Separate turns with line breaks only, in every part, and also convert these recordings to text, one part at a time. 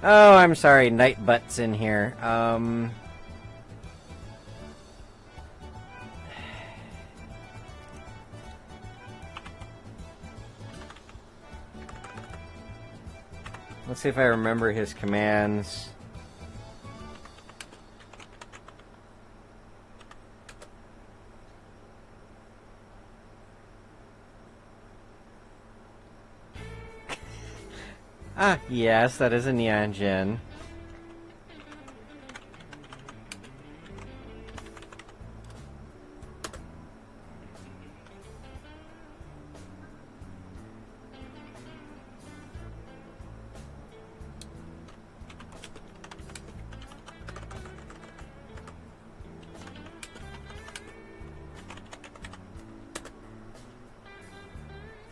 Oh, I'm sorry, Nightbutt's in here. Let's see if I remember his commands. Ah, yes, that is a neon gen.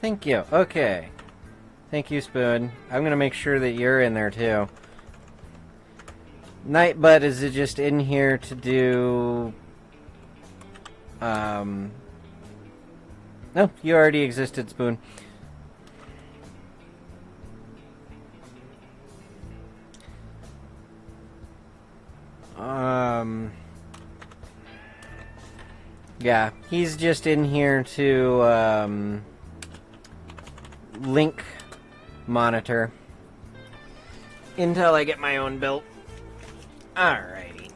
Thank you. Okay. Thank you, Spoon. I'm gonna make sure that you're in there, too. Nightbutt is just in here to do... No, you already existed, Spoon. Yeah, he's just in here to, link monitor until I get my own built. Alrighty.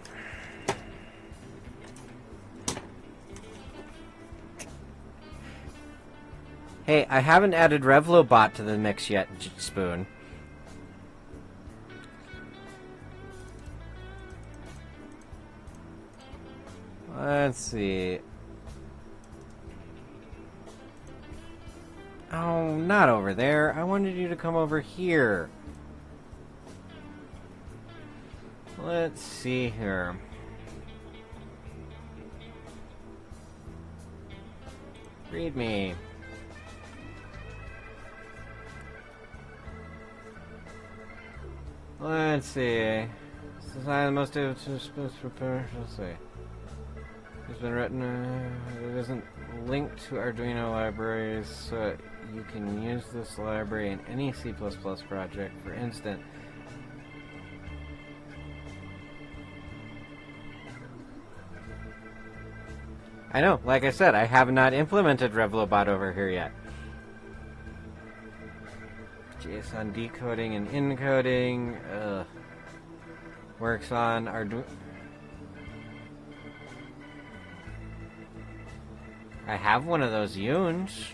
Hey, I haven't added ArduinoBot to the mix yet, Spoon. Let's see. Oh, not over there. I wanted you to come over here. Let's see here. Read me. Let's see. This is the most supposed to prepare. Let's see. It's been written. It isn't linked to Arduino libraries, so you can use this library in any C++ project. For instance, I know, like I said, I have not implemented ArduinoBot over here yet. JSON decoding and encoding. Works on Arduino. I have one of those Yuns.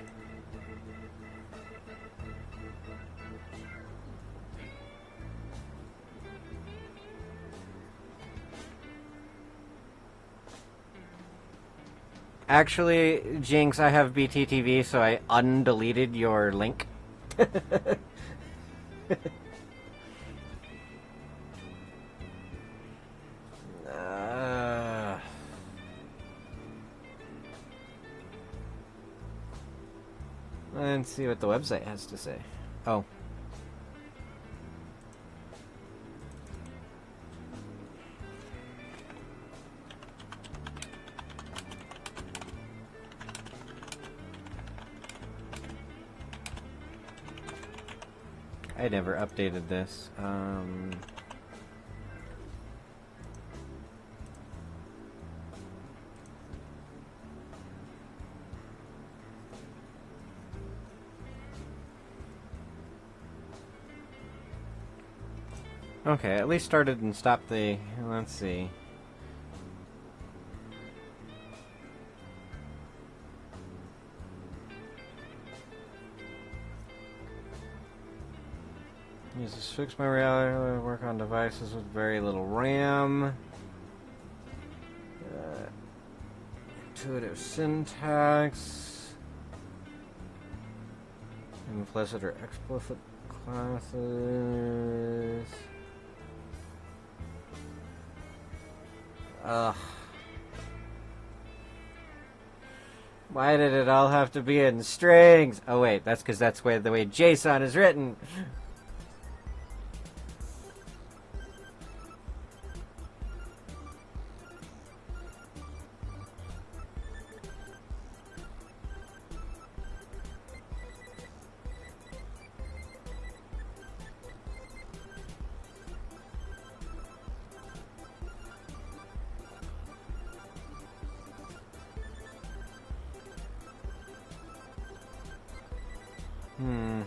Actually, Jinx, I have BTTV, so I undeleted your link. Let's see what the website has to say. Oh. I never updated this. Okay, at least started and stopped the... Let's see. Use this fixed memory alloy, work on devices with very little RAM. Intuitive syntax. Implicit or explicit classes. Ugh. Why did it all have to be in strings? Oh wait, that's because that's the way JSON is written. Okay.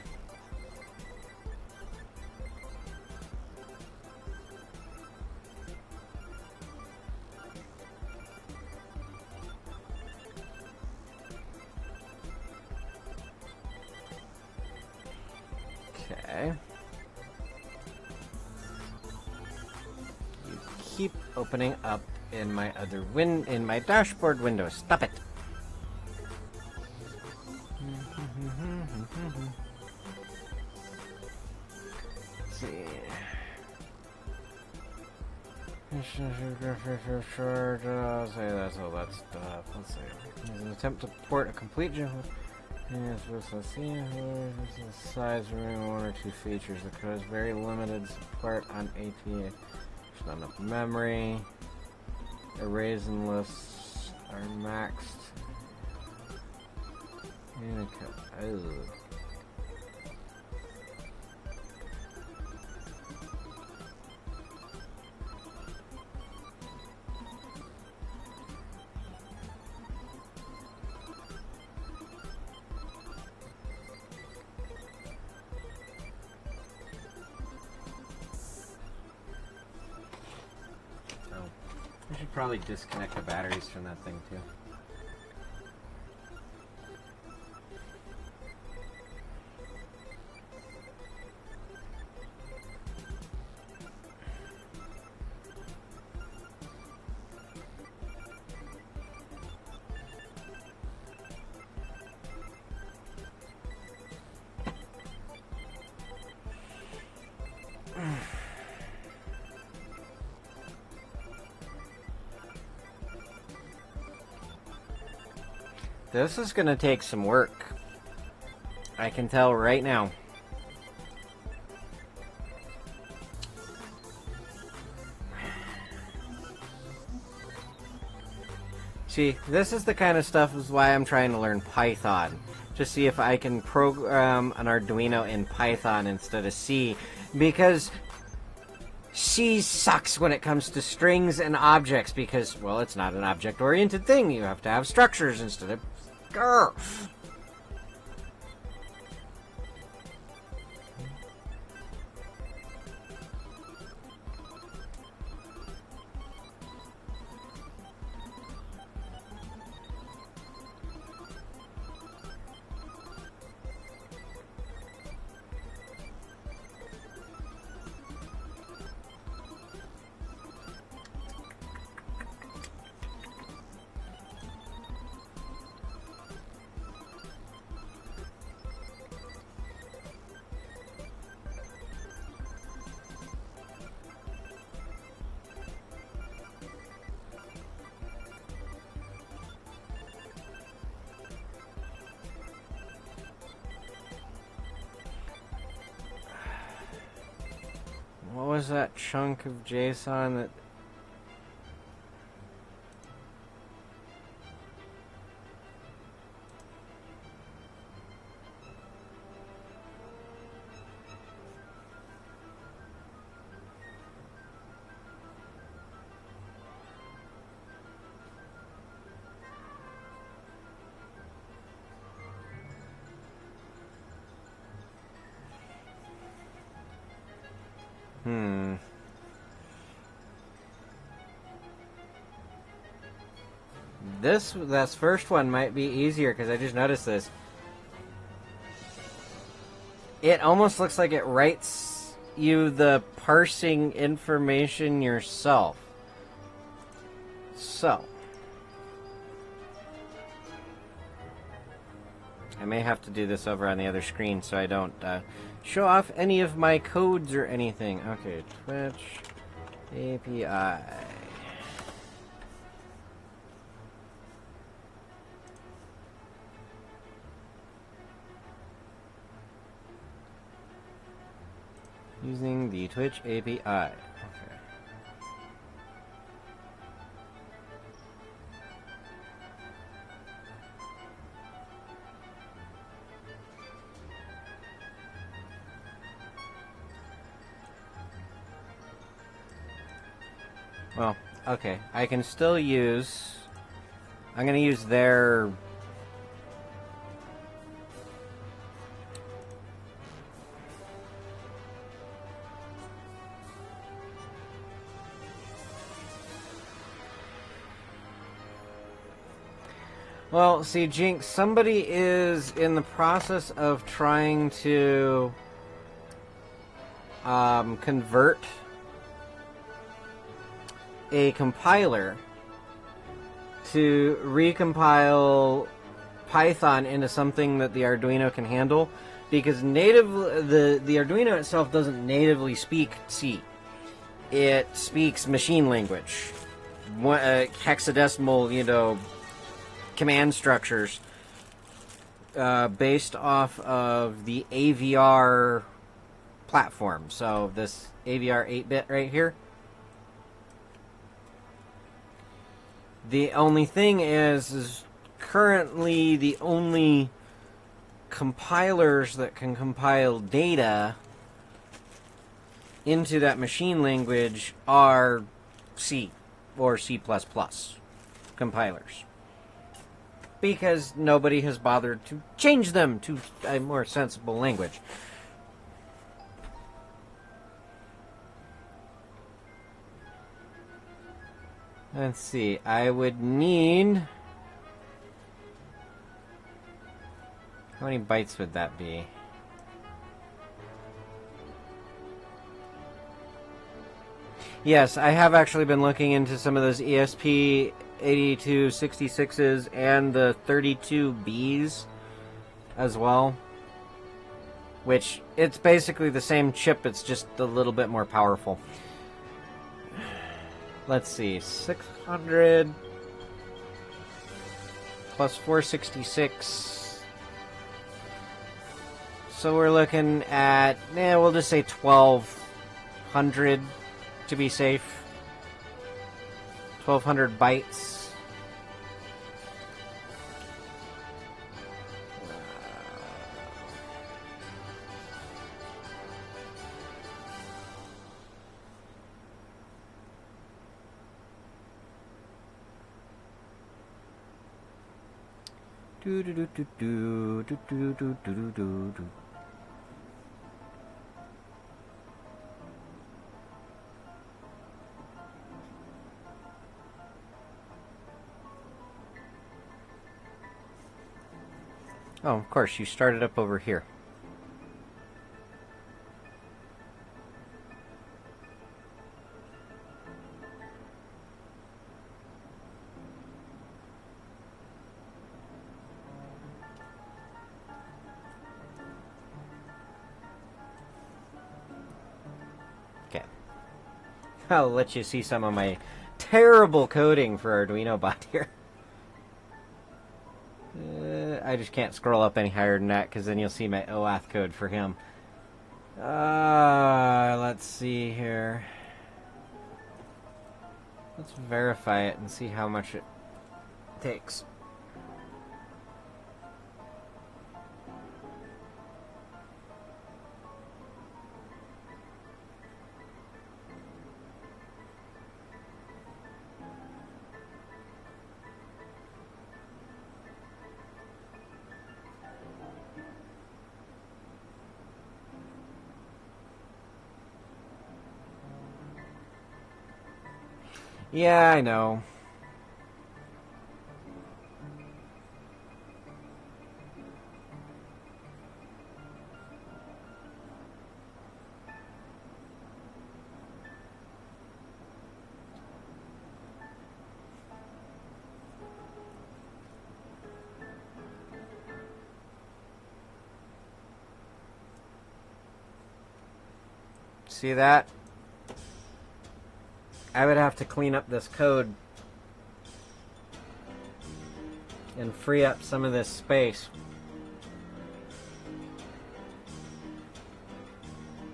You keep opening up in my other in my dashboard window. Stop it. Let's see. I'll say that's all that stuff. Let's see. There's an attempt to port a complete Java. Yes, let's see. The size removing one or two features. The code is very limited support on APA. There's not enough memory. Arrays and lists are maxed. Oh. I should probably disconnect the batteries from that thing too. This is gonna take some work. I can tell right now. See, this is the kind of stuff is why I'm trying to learn Python. To see if I can program an Arduino in Python instead of C. Because C sucks when it comes to strings and objects because, well, it's not an object-oriented thing. You have to have structures instead of... Grr. What was that chunk of JSON that... This first one might be easier because I just noticed this. It almost looks like it writes you the parsing information yourself. So. I may have to do this over on the other screen so I don't show off any of my codes or anything. Okay, Twitch API. Using the Twitch API. Okay. Well, okay. I can still use... I'm gonna use their... Well, see, Jinx, somebody is in the process of trying to convert a compiler to recompile Python into something that the Arduino can handle, because the Arduino itself doesn't natively speak C. It speaks machine language, hexadecimal, command structures based off of the AVR platform. So this AVR 8-bit right here. The only thing is currently the only compilers that can compile data into that machine language are C or C++ compilers, because nobody has bothered to change them to a more sensible language. Let's see, I would need... How many bytes would that be? Yes, I have actually been looking into some of those ESP8266s and the 32Bs as well. Which, it's basically the same chip, it's just a little bit more powerful. Let's see, 600 plus 466. So we're looking at, we'll just say 1200 to be safe. 1200 bytes. Do do do do do do do do do do do. Oh, of course, you started up over here. Okay. I'll let you see some of my terrible coding for ArduinoBot here. I just can't scroll up any higher than that, because then you'll see my OAuth code for him. Let's see here. Let's verify it and see how much it takes. Yeah, I know. See that? I would have to clean up this code and free up some of this space,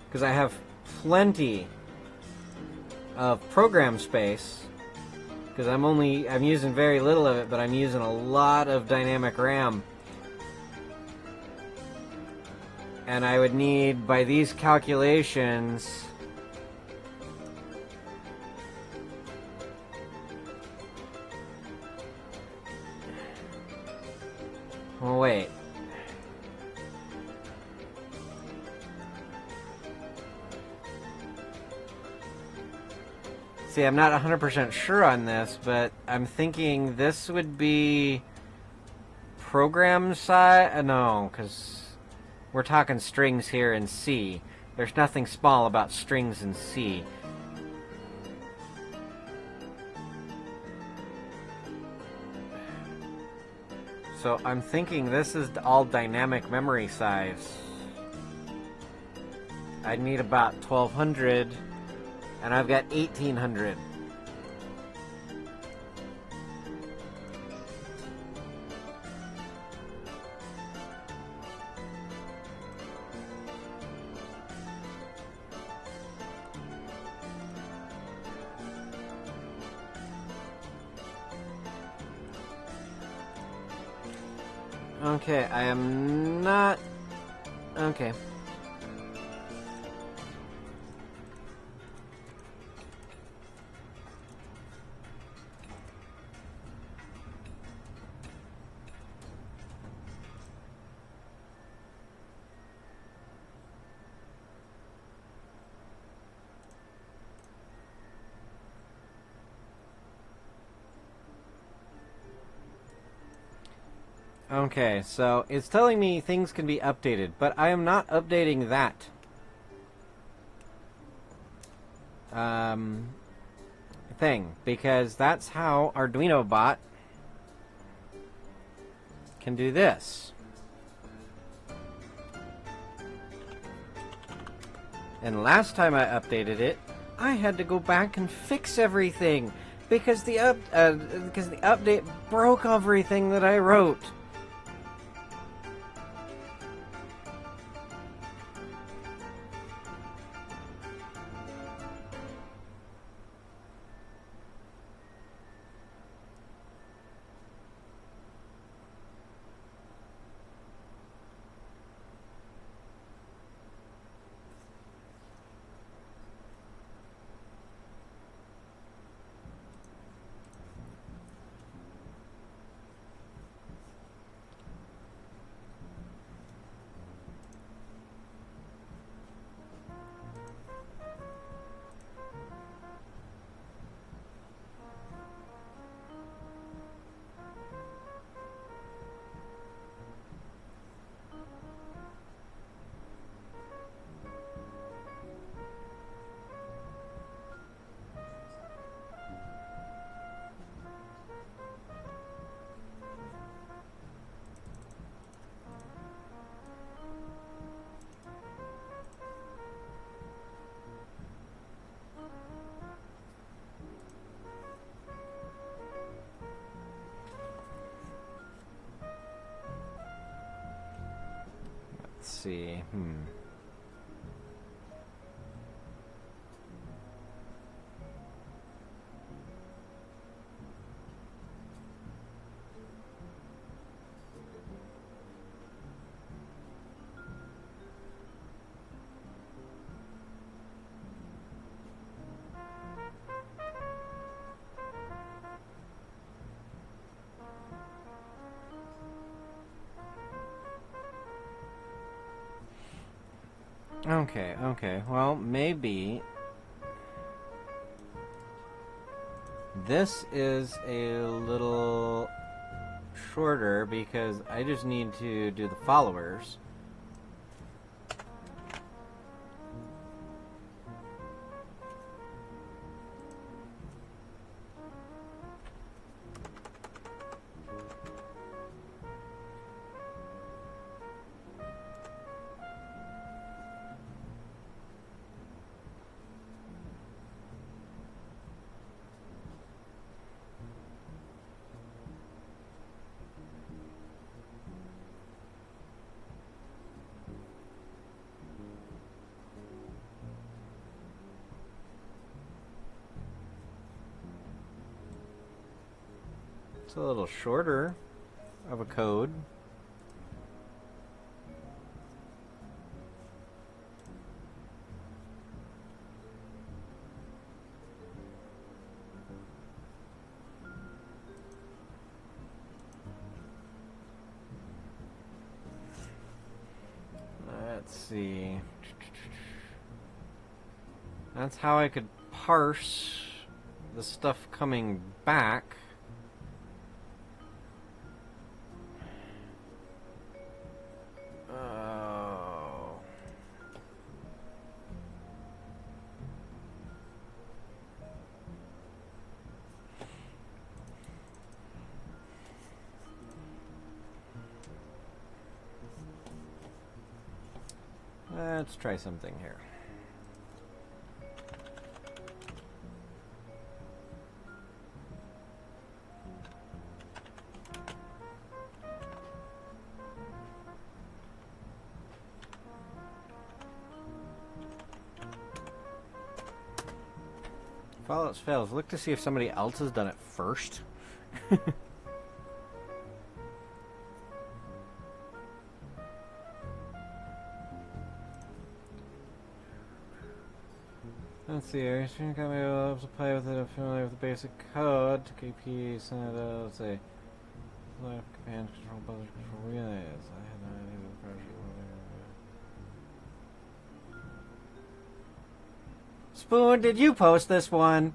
because I have plenty of program space, because I'm using very little of it, but I'm using a lot of dynamic RAM. And I would need, by these calculations, oh, wait. See, I'm not 100% sure on this, but I'm thinking this would be program side? No, because we're talking strings here in C. There's nothing small about strings in C. So I'm thinking this is all dynamic memory size. I need about 1200, and I've got 1800. Okay, I am not... Okay. Okay, so it's telling me things can be updated, but I am not updating that. Thing, because that's how ArduinoBot can do this. And last time I updated it, I had to go back and fix everything because the update broke everything that I wrote. Let's see. Okay. Well, maybe this is a little shorter because I just need to do the followers. It's a little shorter of a code. Let's see. That's how I could parse the stuff coming back. let's try something here. If all else fails, look to see if somebody else has done it first. Let's see, our stream company will able to play with it if familiar with the basic code to KP, send it out, let's say. Life command control buzzer control relays. I had no idea what the project was. Spoon, did you post this one?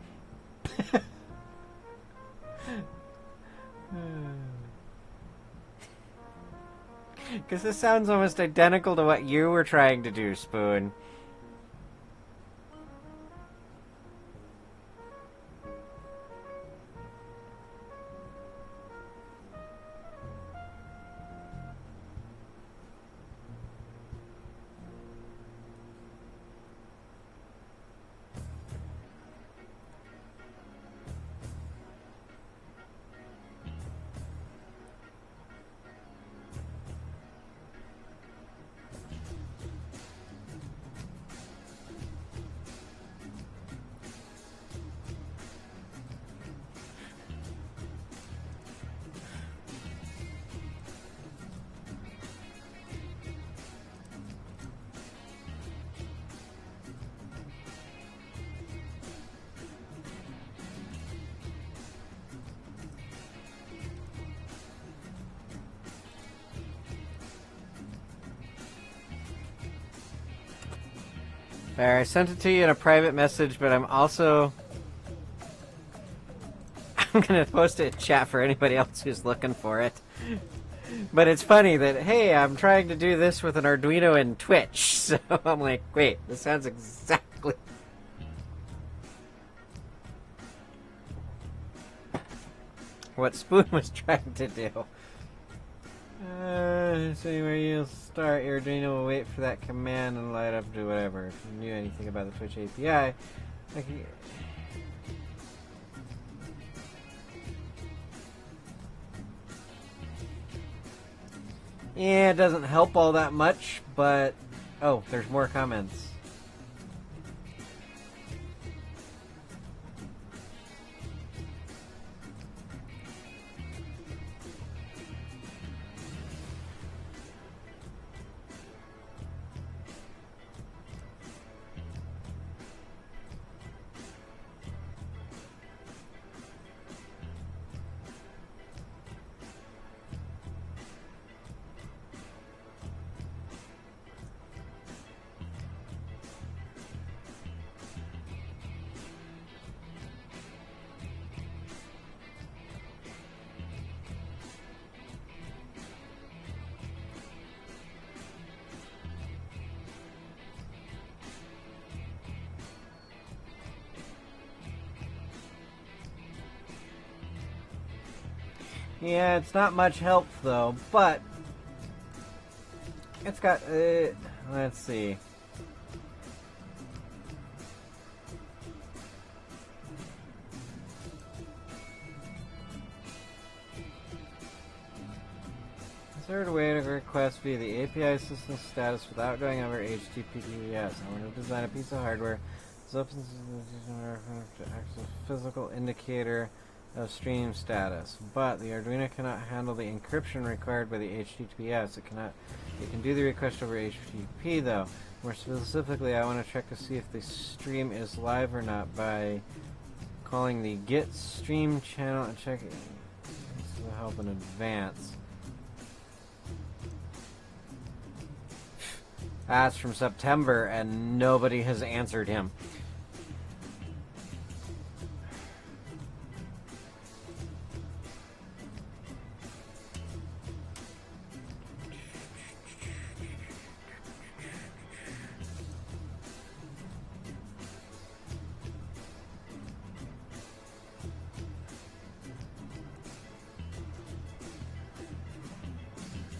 Because this sounds almost identical to what you were trying to do, Spoon. There, I sent it to you in a private message, but I'm also... I'm gonna post it in chat for anybody else who's looking for it. But it's funny that, hey, I'm trying to do this with an Arduino and Twitch. So I'm like, wait, this sounds exactly... what Spoon was trying to do. So anyway, you'll start your Arduino will wait for that command and light up, do whatever. If you knew anything about the Twitch API, yeah, it doesn't help all that much, but... oh, there's more comments. Yeah, it's not much help though, but it's got, let's see. Is there a way to request via the API system status without going over HTTPS? I want to design a piece of hardware that opens to access physical indicator of stream status, but the Arduino cannot handle the encryption required by the HTTPS. It can do the request over HTTP though. More specifically, I want to check to see if the stream is live or not by calling the get stream channel and checking. This will help in advance. That's from September and nobody has answered him.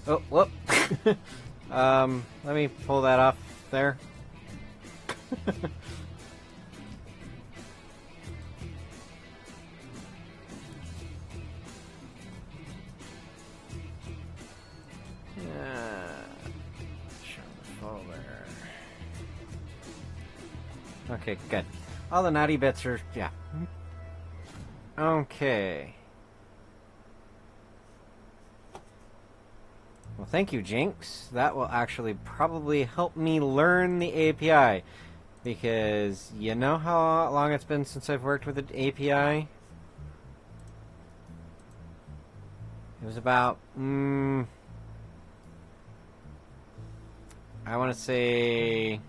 Oh, whoop. Let me pull that off there. Show the folder. Okay, good. All the naughty bits are, yeah. Okay. Well, thank you, Jinx. That will actually probably help me learn the API. Because you know how long it's been since I've worked with an API? It was about, I want to say...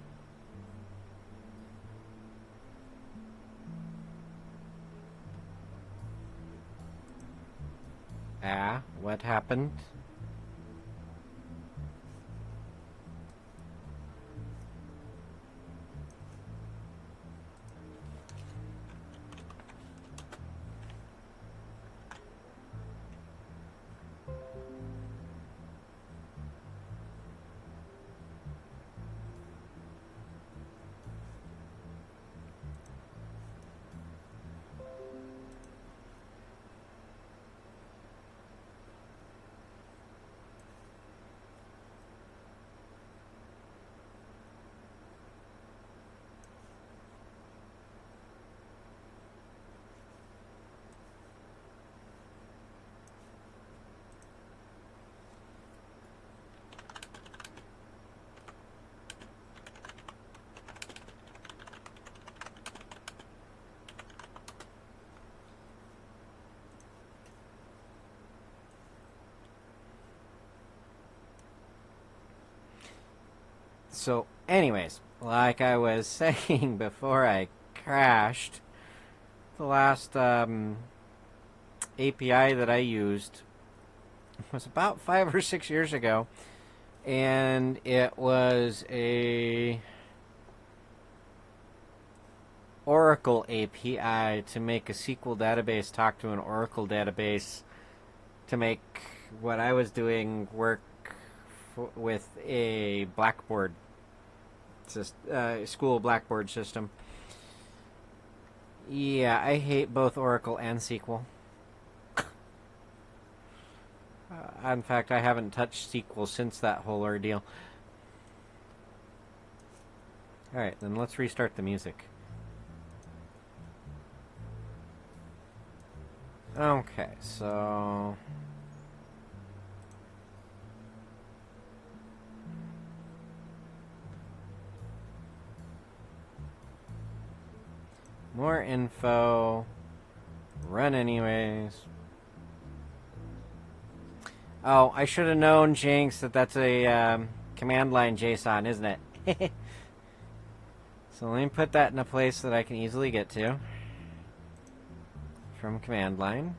what happened? So, anyways, like I was saying before I crashed, the last API that I used was about 5 or 6 years ago, and it was a Oracle API to make a SQL database talk to an Oracle database to make what I was doing work with a Blackboard school Blackboard system. Yeah, I hate both Oracle and SQL. In fact, I haven't touched SQL since that whole ordeal. Alright, then let's restart the music. Okay, so... more info. Run anyways. Oh, I should have known, Jinx, that that's a command line JSON, isn't it? So let me put that in a place that I can easily get to. From command line.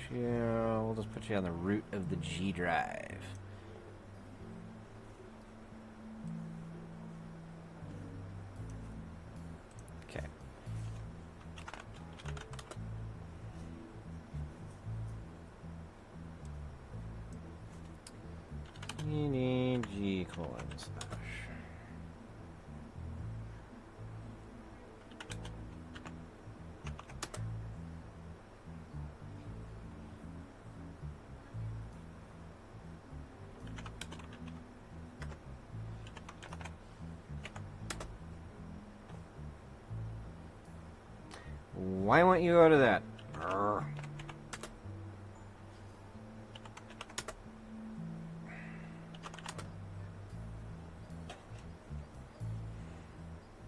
We'll just put you on the root of the G drive. Okay. You need G:/. Why won't you go to that? Urgh.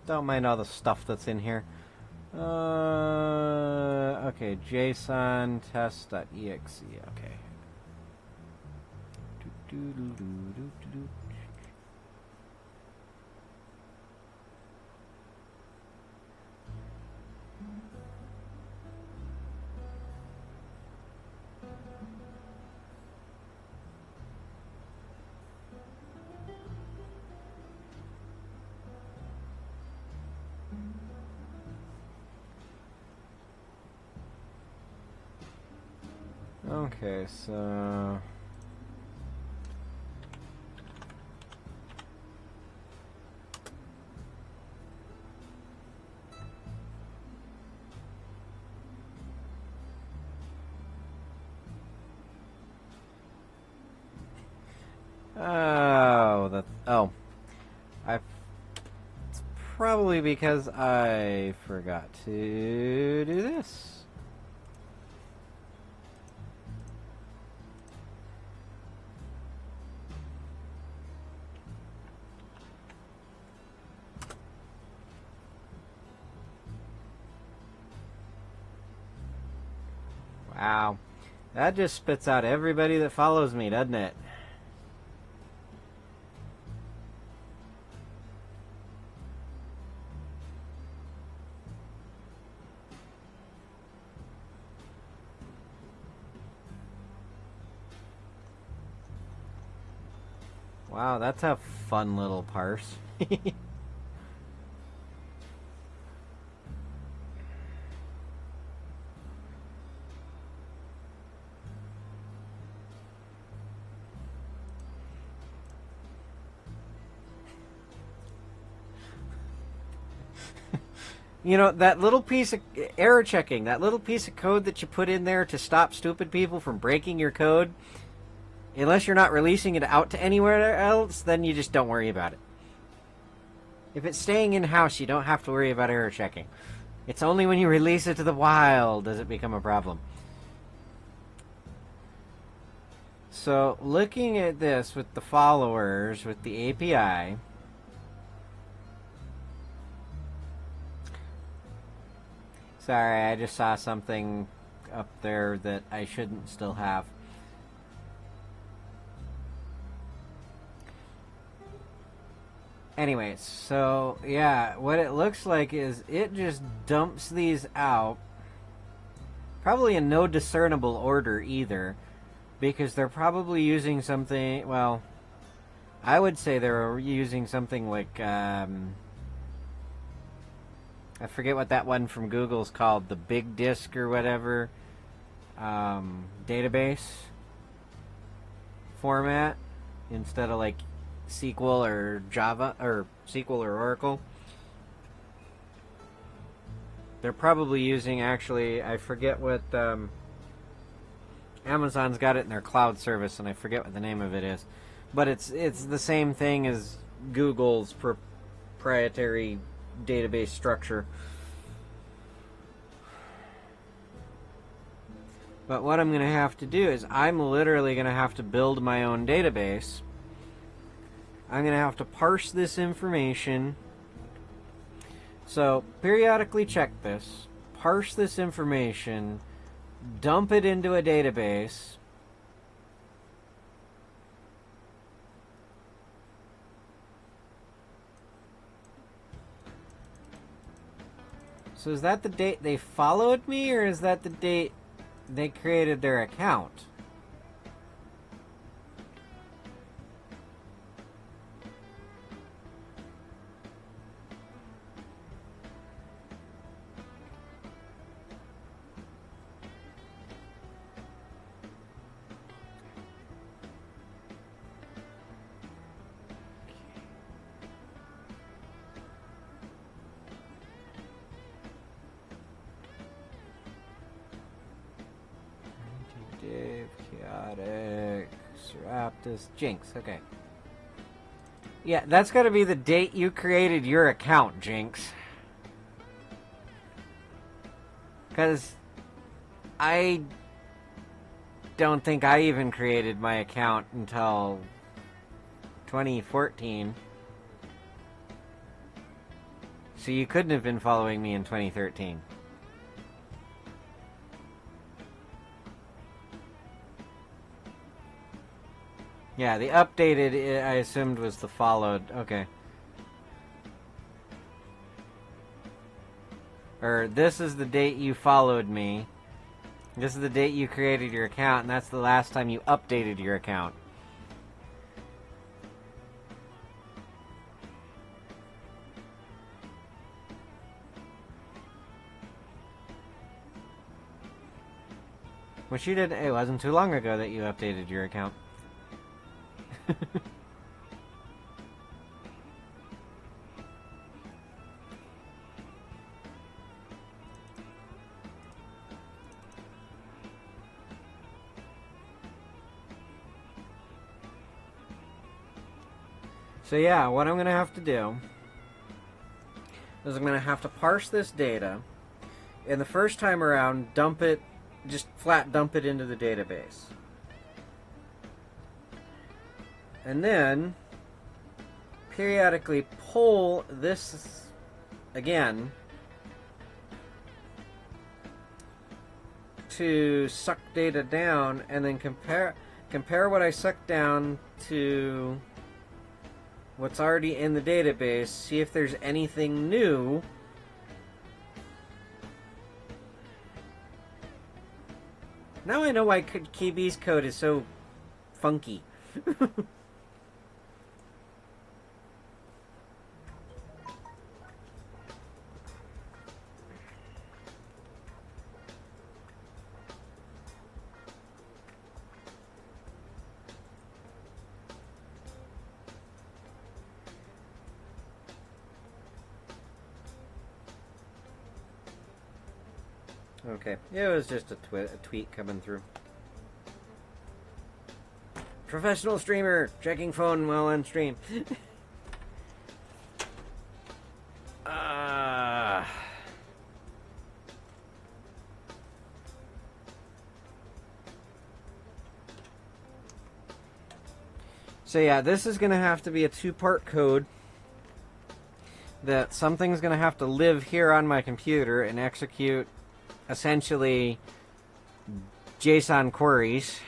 Don't mind all the stuff that's in here. Okay, JSON test.exe. Okay. Okay, so... It's probably because I forgot to do this. Wow. That just spits out everybody that follows me, doesn't it? Wow, that's a fun little parse. You know, that little piece of error checking, that little piece of code that you put in there to stop stupid people from breaking your code, unless you're not releasing it out to anywhere else, then you just don't worry about it. If it's staying in-house, you don't have to worry about error checking. It's only when you release it to the wild does it become a problem. So, looking at this with the followers, with the API... Sorry, I just saw something up there that I shouldn't still have. Anyway, so yeah, what it looks like is it just dumps these out. Probably in no discernible order either, because they're probably using something, well, I would say they're using something like, I forget what that one from Google's called, the big disk or whatever, database format instead of like SQL or Java or SQL or Oracle. They're probably using, actually, I forget what, Amazon's got it in their cloud service, and I forget what the name of it is, but it's the same thing as Google's proprietary database structure. But what I'm going to have to do is I'm literally going to have to build my own database. I'm going to have to parse this information. So periodically check this, parse this information, dump it into a database. So is that the date they followed me, or is that the date they created their account? Dave, chaotic, Seraptus, Jinx, okay. Yeah, that's gotta be the date you created your account, Jinx. Because I don't think I even created my account until 2014. So you couldn't have been following me in 2013. Yeah, the updated, I assumed, was the followed. Okay. Or, this is the date you followed me. This is the date you created your account, and that's the last time you updated your account. Which you did. It wasn't too long ago that you updated your account. So yeah, what I'm going to have to do is I'm going to have to parse this data, and the first time around, dump it, just flat dump it into the database. And then, periodically pull this again to suck data down, and then compare what I sucked down to what's already in the database, see if there's anything new. Now I know why KB's code is so funky. Okay, it was just a tweet coming through. Professional streamer checking phone while on stream. So yeah, this is going to have to be a two-part code. That something's going to have to live here on my computer and execute essentially JSON queries.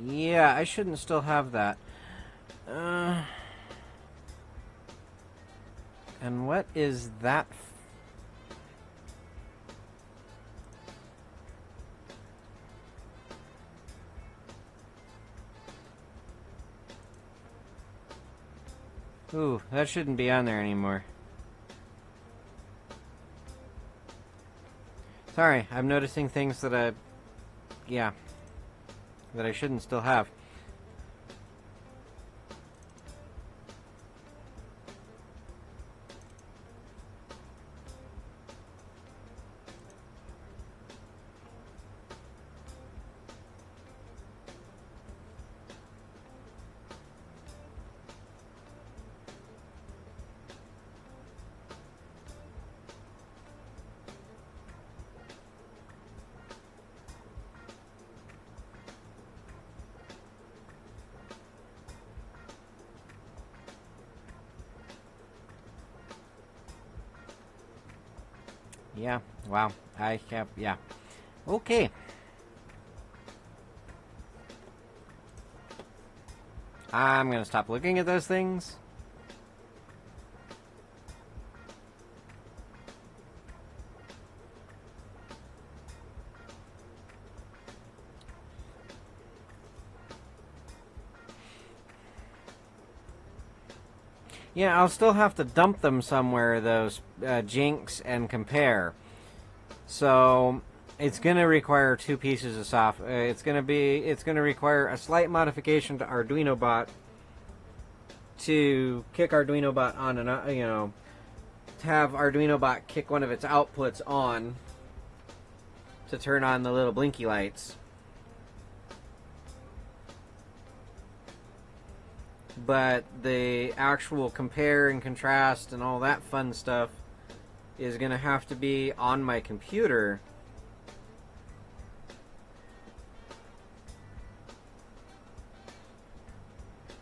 Yeah, I shouldn't still have that. And what is that? Ooh, that shouldn't be on there anymore. Sorry, I'm noticing things that that I shouldn't still have. Yeah, wow, I have, yeah. Okay. I'm gonna stop looking at those things. Yeah, I'll still have to dump them somewhere, those jinx and compare. So it's going to require two pieces of software. It's going to require a slight modification to ArduinoBot to kick ArduinoBot on, and to have ArduinoBot kick one of its outputs on to turn on the little blinky lights. But the actual compare and contrast and all that fun stuff is going to have to be on my computer.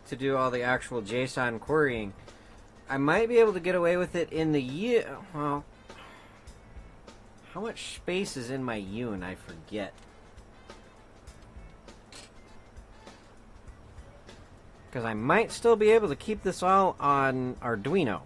To do all the actual JSON querying. I might be able to get away with it in the well, how much space is in my Yun? I forget. Because I might still be able to keep this all on Arduino.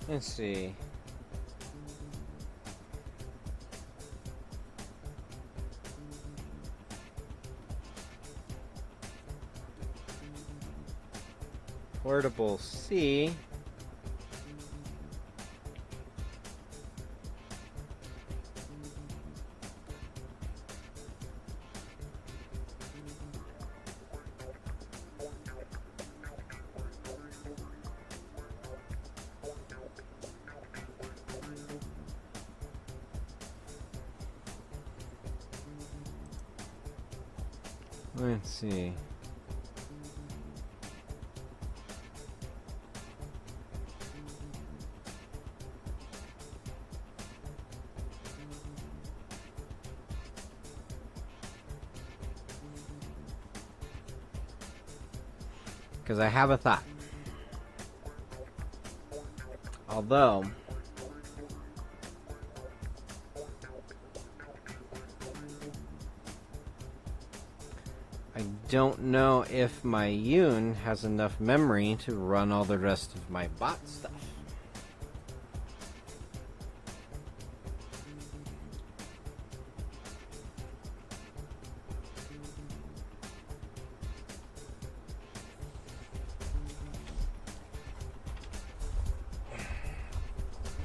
Let's see. Portable C. Let's see. Because I have a thought. Although, I don't know if my Yoon has enough memory to run all the rest of my bot stuff.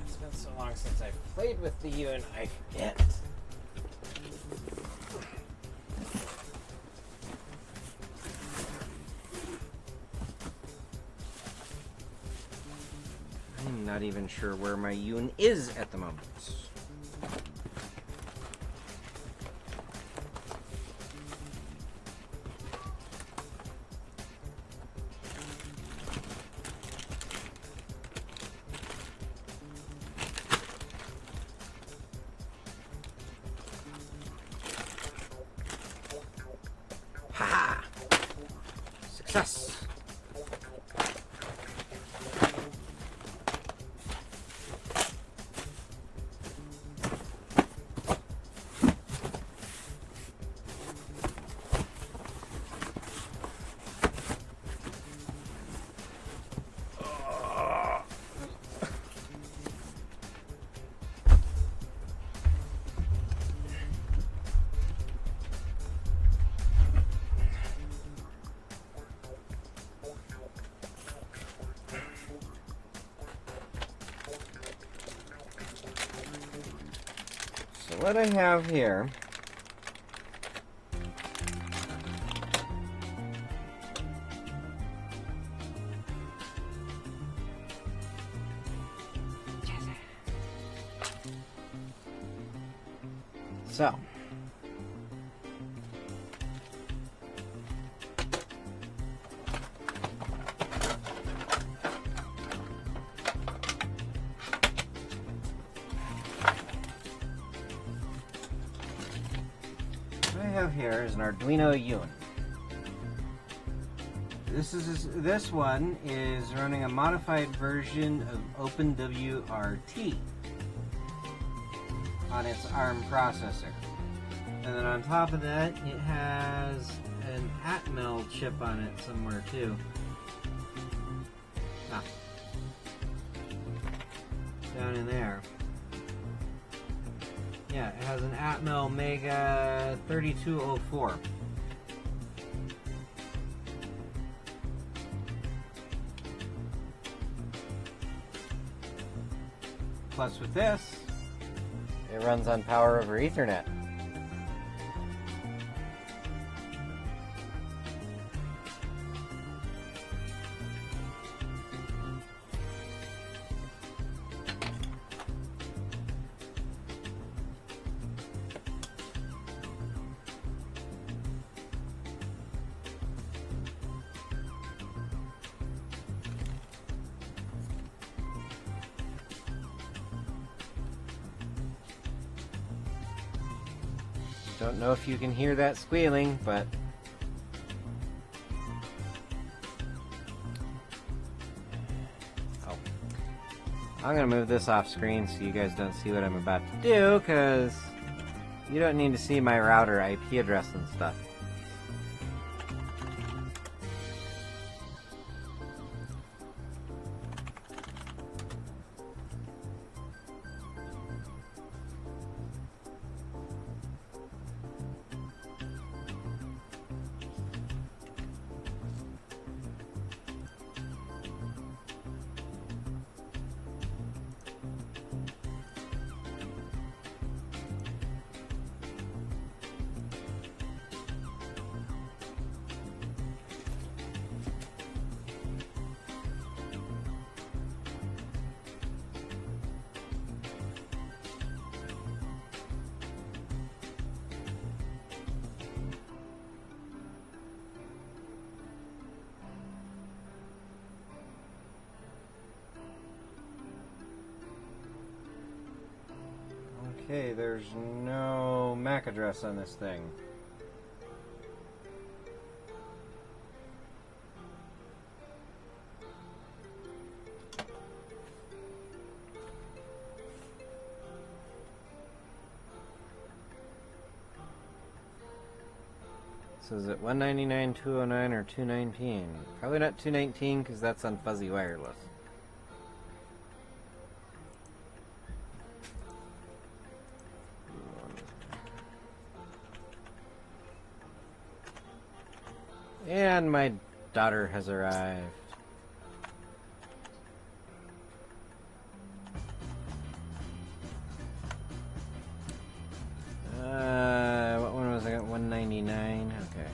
It's been so long since I've played with the Yoon, I forget. I'm not even sure where my Yoon is at the moment. Haha! Success! So what I have here so what I have here is an Arduino Yoon. This one is running a modified version of OpenWRT on its ARM processor. And then on top of that, it has an Atmel chip on it somewhere too. Down in there. Yeah, it has an Atmel Mega 3204. Plus with this, it runs on power over Ethernet. Don't know if you can hear that squealing, but I'm gonna move this off screen so you guys don't see what I'm about to do, because you don't need to see my router IP address and stuff. Okay, there's no MAC address on this thing. So is it 199, 209, or 219? Probably not 219 because that's on fuzzy wireless. And my daughter has arrived. What one was I got? 199? Okay.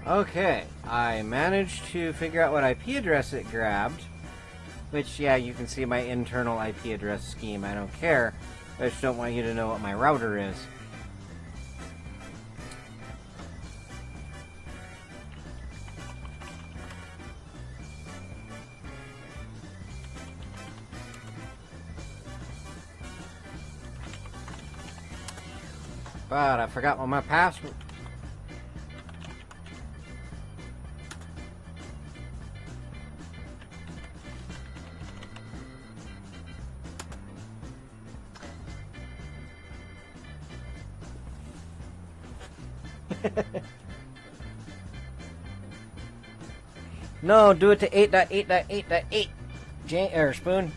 Okay, I managed to figure out what IP address it grabbed, which, yeah, you can see my internal IP address scheme. I don't care. I just don't want you to know what my router is. But I forgot what my password... No, do it to 8.8.8.8. Or Spoon.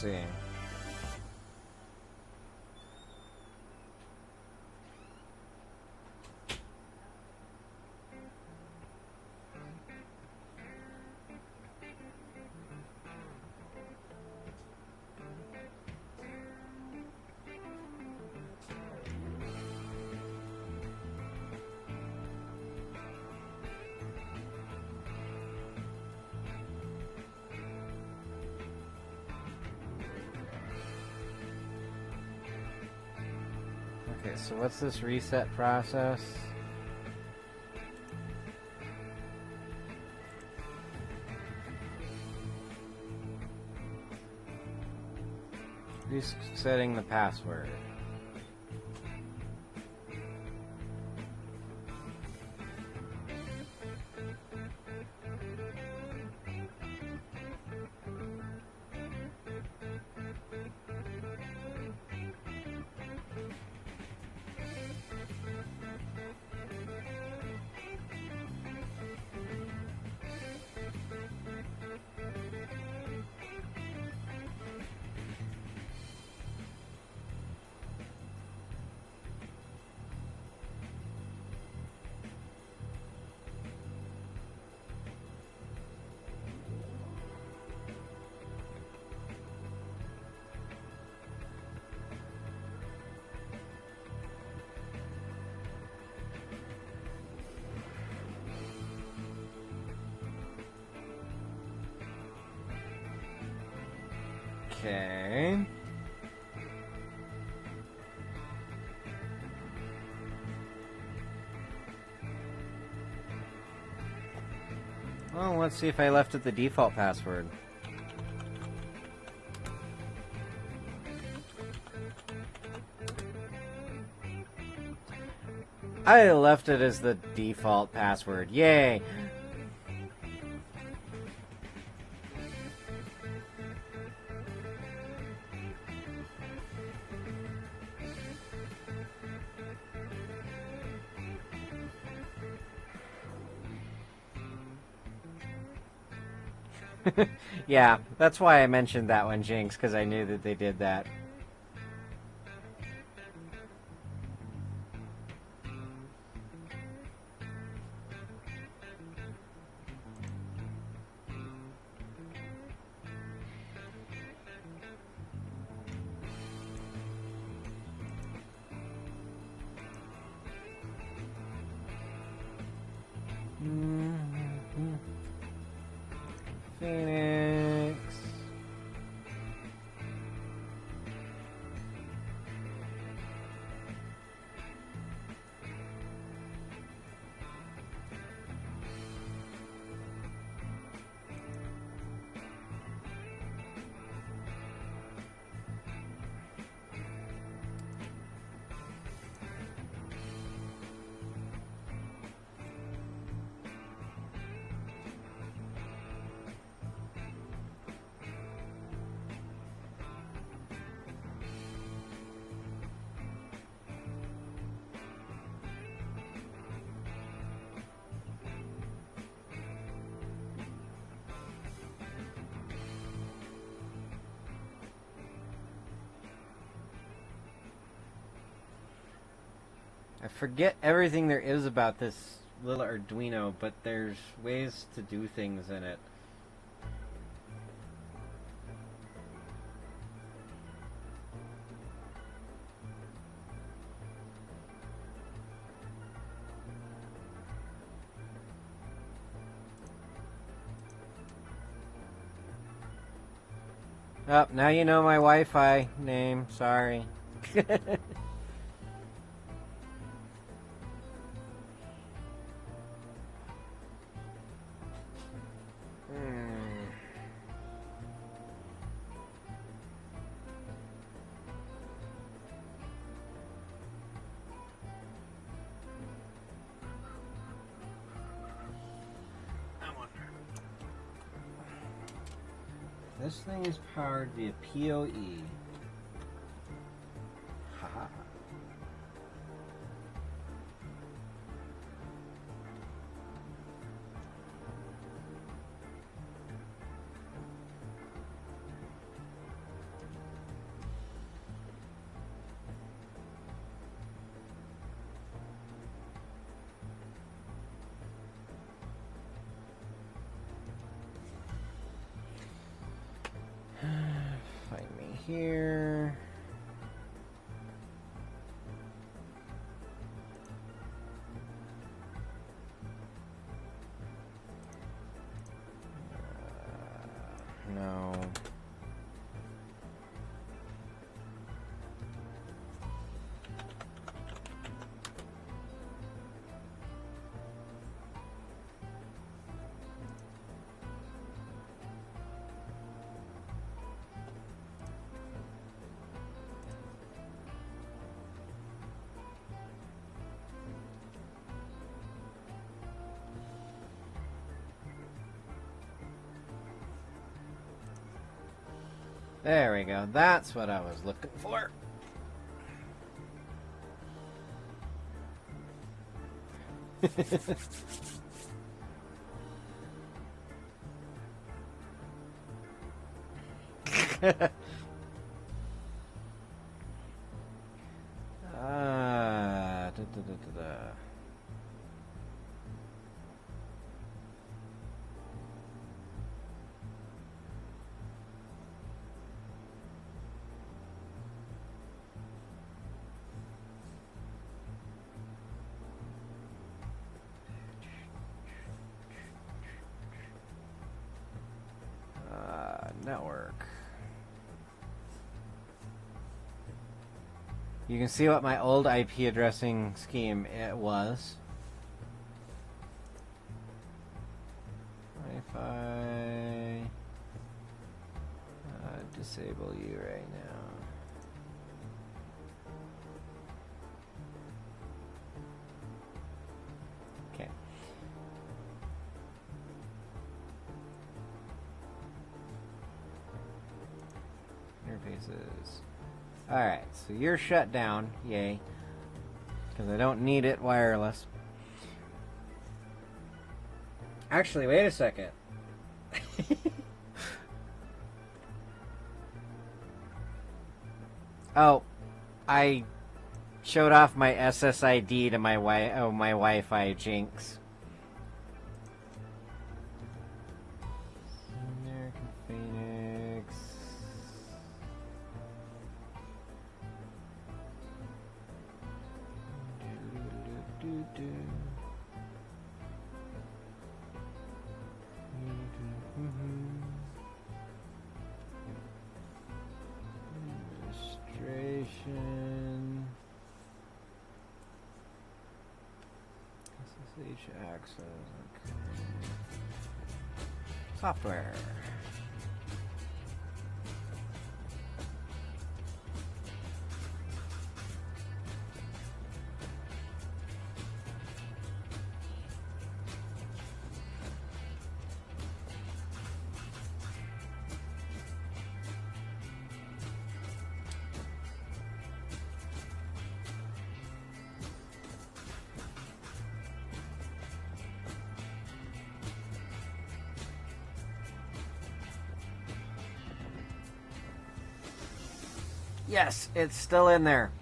See. Okay, so what's this reset process? Resetting the password. Okay. Well, let's see if I left it the default password. I left it as the default password. Yay! Yeah, that's why I mentioned that one, Jinx, because I knew that they did that. Phoenix. I forget everything there is about this little Arduino, but there's ways to do things in it. Oh, now you know my Wi-Fi name. Sorry. This thing is powered via PoE. Haha. Find me here. No. There we go. That's what I was looking for. Da. Network. You can see what my old IP addressing scheme it was. I disable you right now. Okay. Interfaces. Alright, so you're shut down. Yay. Because I don't need it wireless. Actually, wait a second. Oh, I showed off my SSID to my my Wi-Fi, jinx. American Phoenix. Administration. SSH access. Okay. Software. Yes, it's still in there.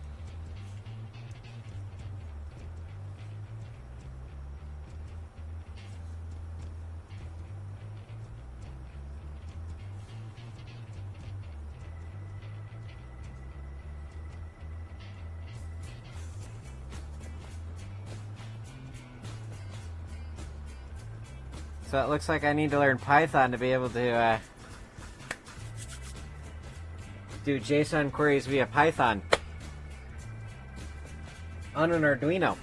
So it looks like I need to learn Python to be able to do JSON queries via Python on an Arduino.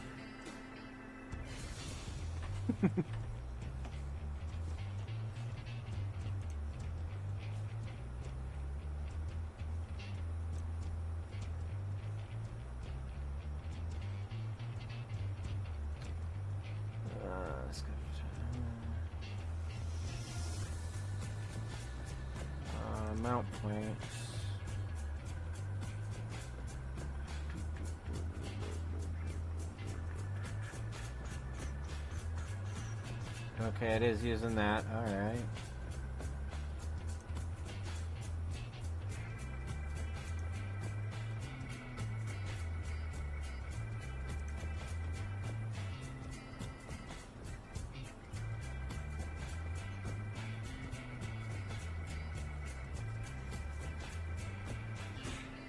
Mount points. Okay, it is using that. All right.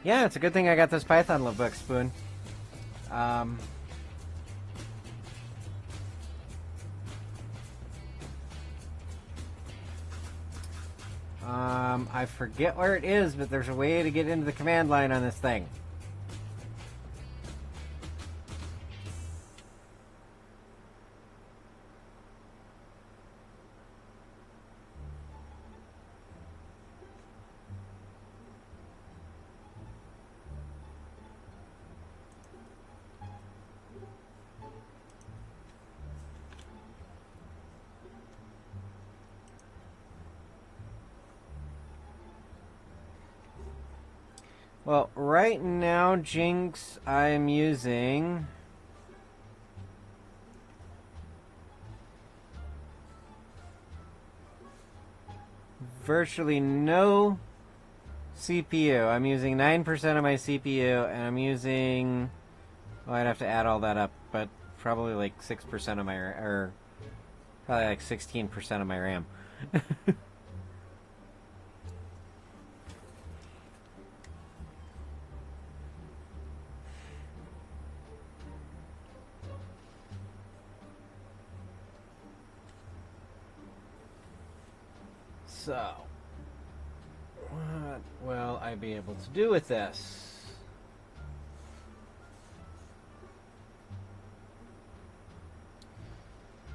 Yeah, it's a good thing I got this Python book, Spoon. I forget where it is, but there's a way to get into the command line on this thing. Well, right now, Jinx, I'm using virtually no CPU. I'm using 9% of my CPU, and I'm using, well, I'd have to add all that up, but probably like 6% of my, or probably like 16% of my RAM. So, what will I be able to do with this?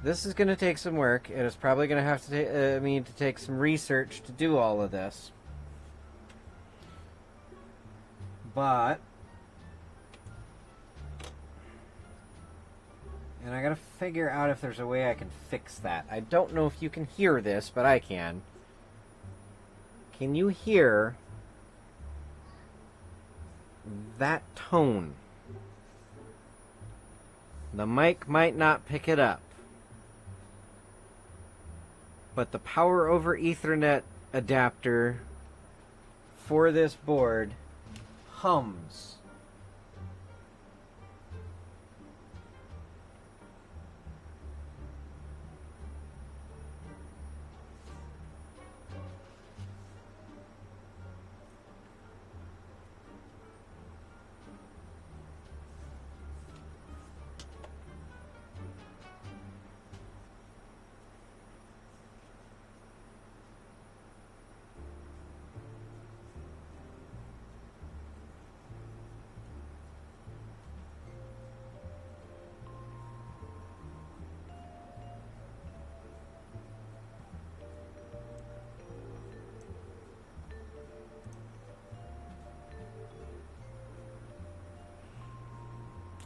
This is going to take some work. It is probably going to have to me to take some research to do all of this. But... and I gotta figure out if there's a way I can fix that. I don't know if you can hear this, but I can. Can you hear that tone? The mic might not pick it up, but the power over Ethernet adapter for this board hums.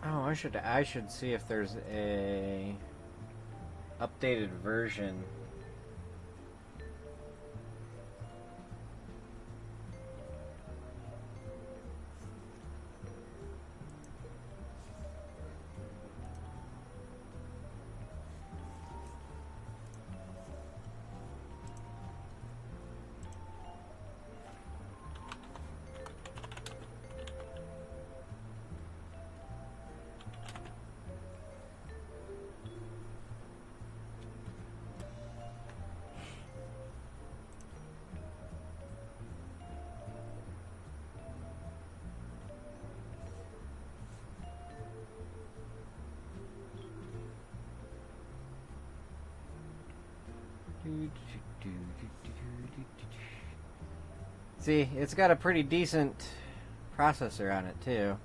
Oh, I should see if there's a updated version. See, it's got a pretty decent processor on it too.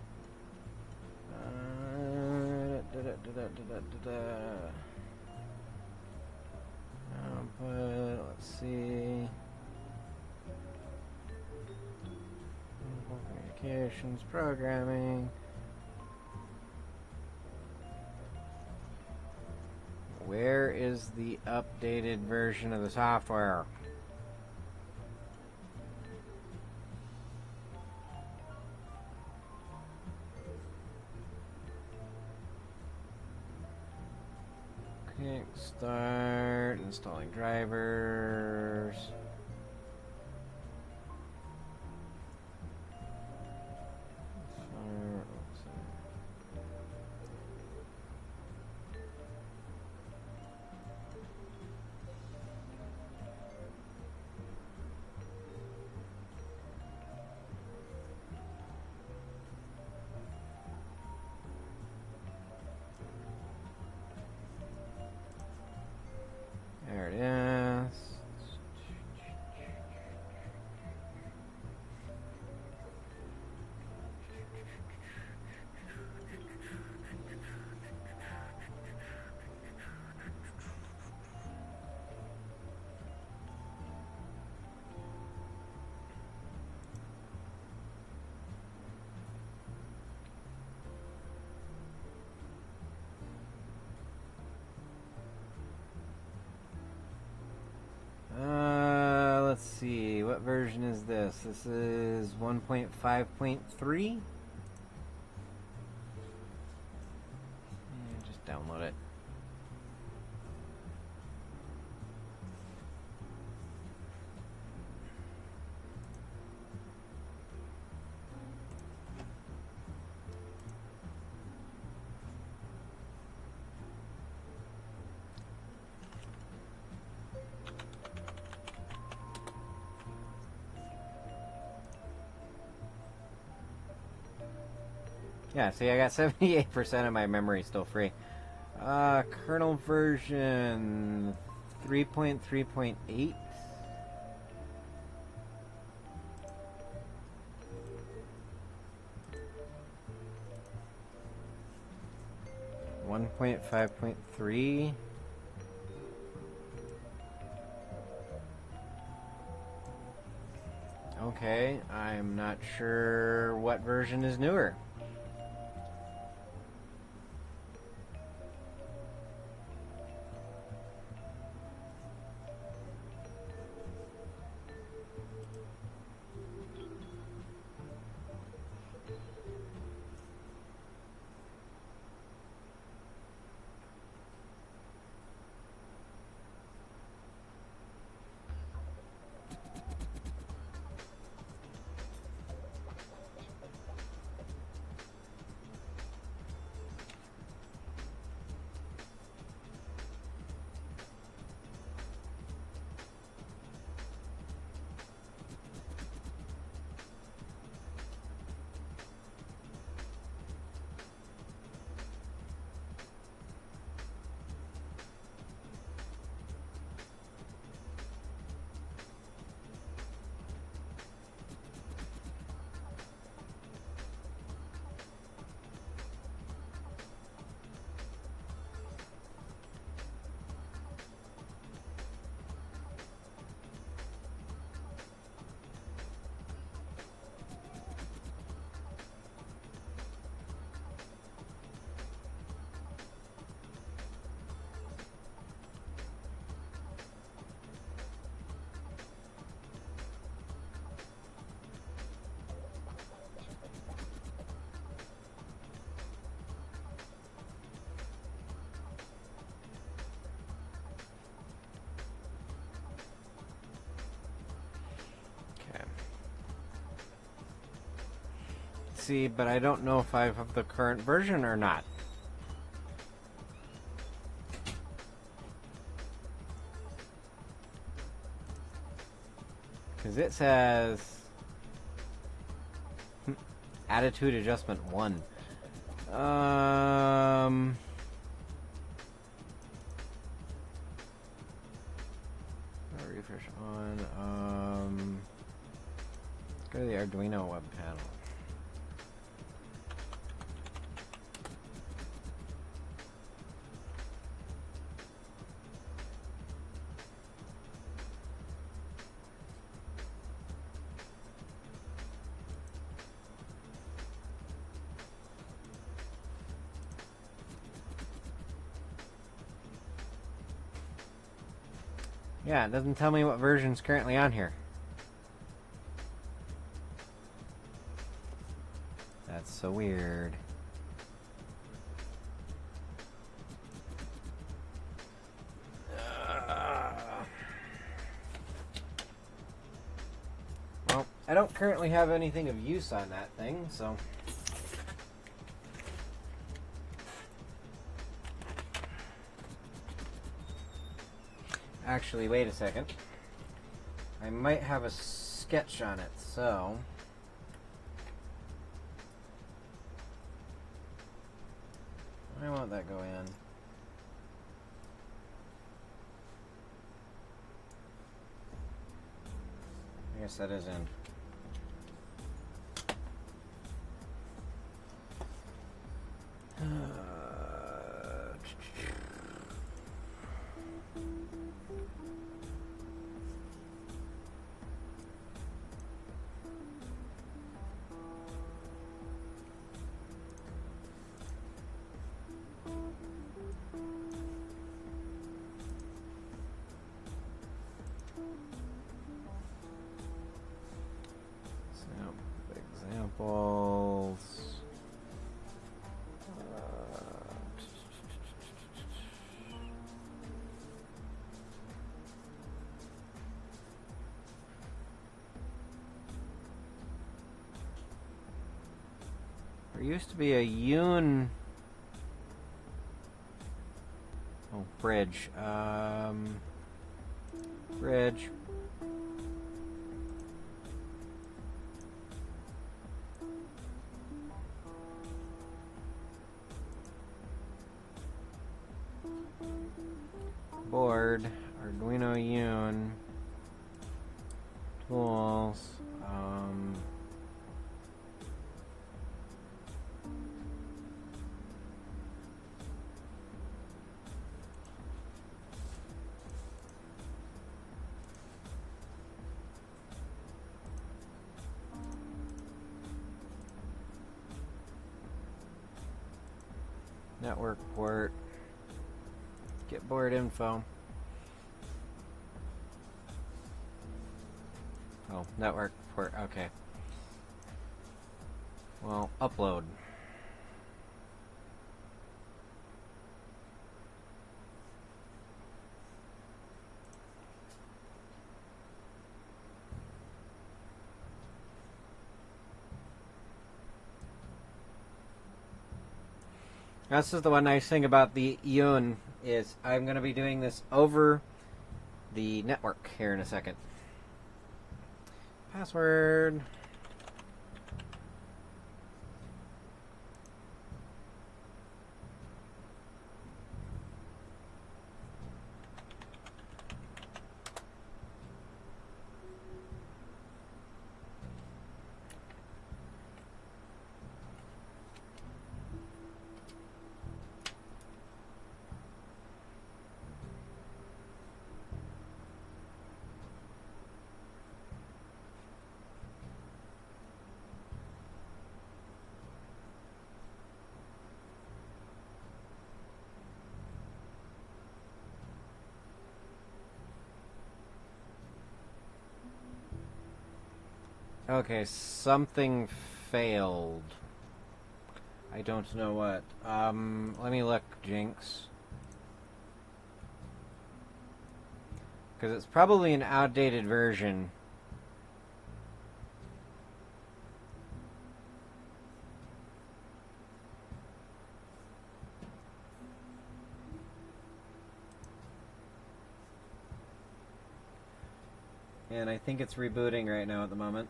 But let's see. Communications, programming. Where is the updated version of the software? Start installing drivers. There it is. Let's see, what version is this? This is 1.5.3? Just download it. Yeah, see, I got 78% of my memory still free. Kernel version 3.3.8. .5.3. Okay, I'm not sure what version is newer. See, but I don't know if I have the current version or not. Because it says attitude adjustment 1. Refresh on. Go to the Arduino web panel. Yeah, it doesn't tell me what version's currently on here. That's so weird. Well, I don't currently have anything of use on that thing, so... Actually, wait a second. I might have a sketch on it, so... Why won't that go in? I guess that is in. Examples. There used to be a bridge. Bridge. Board, Arduino Yun, tools, Network port. Get board info. Oh, network port, okay. Well, upload. This is the one nice thing about the Yun is I'm going to be doing this over the network here in a second. Password. Okay, something failed. I don't know what. Let me look, Jinx. Because it's probably an outdated version. And I think it's rebooting right now at the moment.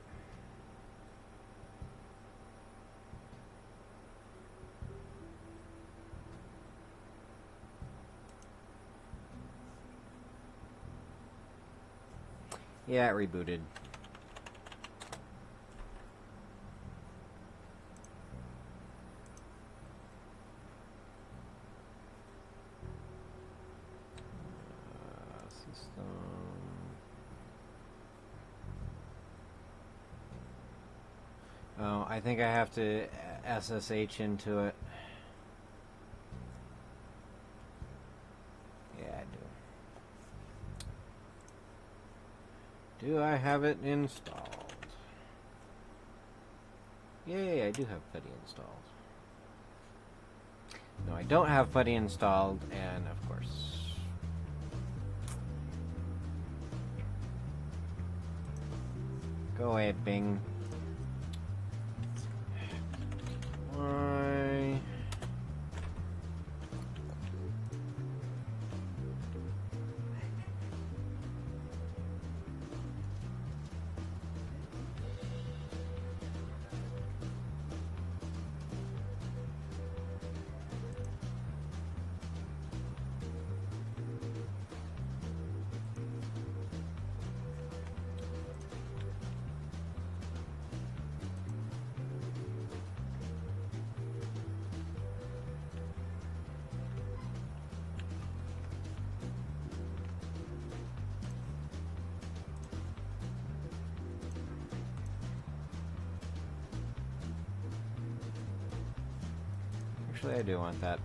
Yeah, it rebooted. System. Oh, I think I have to SSH into it. Yeah, I do. Do I have it installed? Yay, I do have PuTTY installed. No, I don't have PuTTY installed, and of course... Go away, Bing. Why? Actually, I do want that.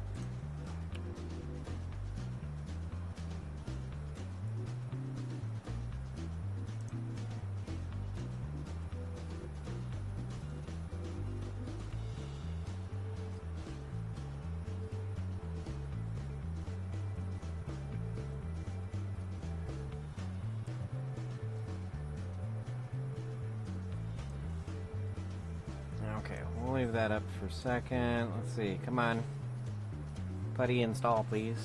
Okay, we'll leave that up for a second. Let's see, come on. PuTTY install, please.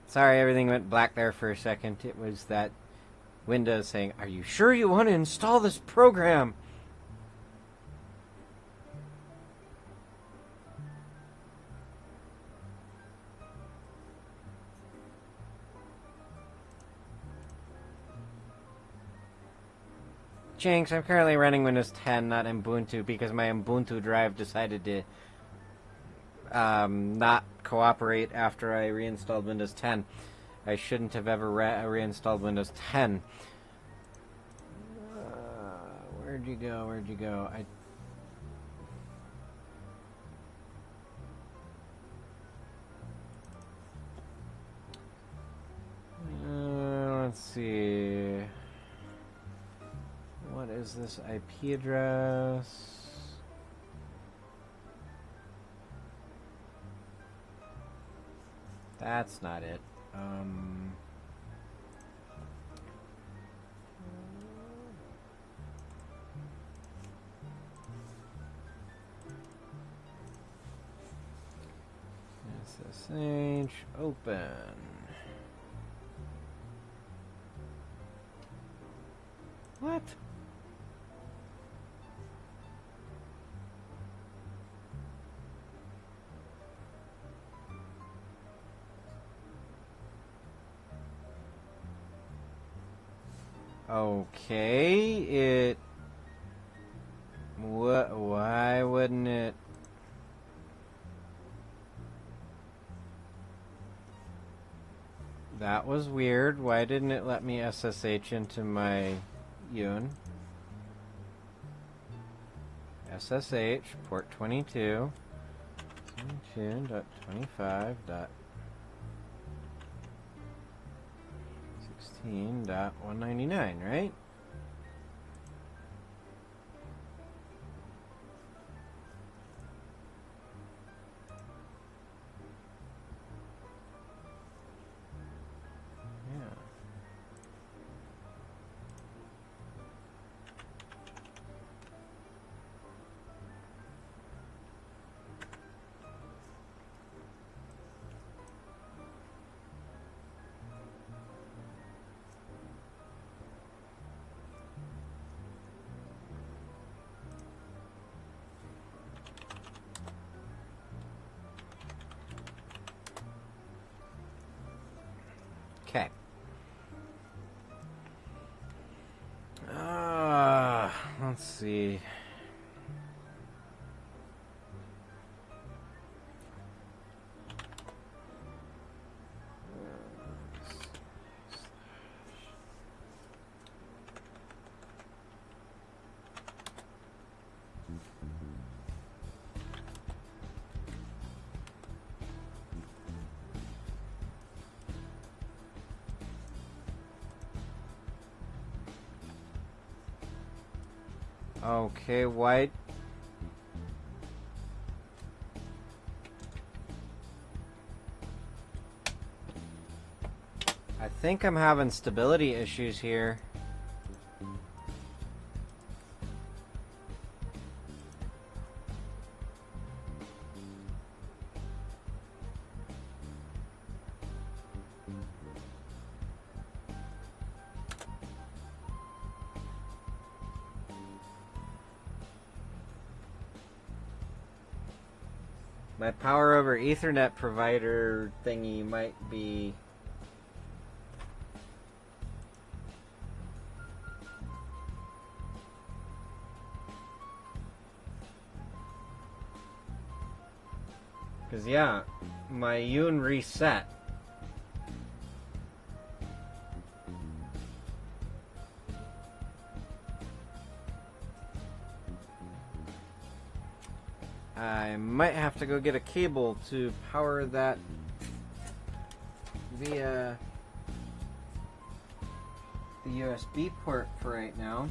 Sorry, everything went black there for a second. It was that Windows saying, "Are you sure you want to install this program?" Jinx, I'm currently running Windows 10, not Ubuntu, because my Ubuntu drive decided to not cooperate after I reinstalled Windows 10. I shouldn't have ever reinstalled Windows 10. Where'd you go? Where'd you go? Let's see. What is this IP address? That's not it. SSH open. What? Okay, why wouldn't it? That was weird. Why didn't it let me SSH into my Yun? SSH, port 22, 22.25.16.199, right? Okay. Let's see. Okay, why? I think I'm having stability issues here. My power over Ethernet provider thingy might be... Because, yeah, my Yun reset. I might have to go get a cable to power that via the USB port for right now.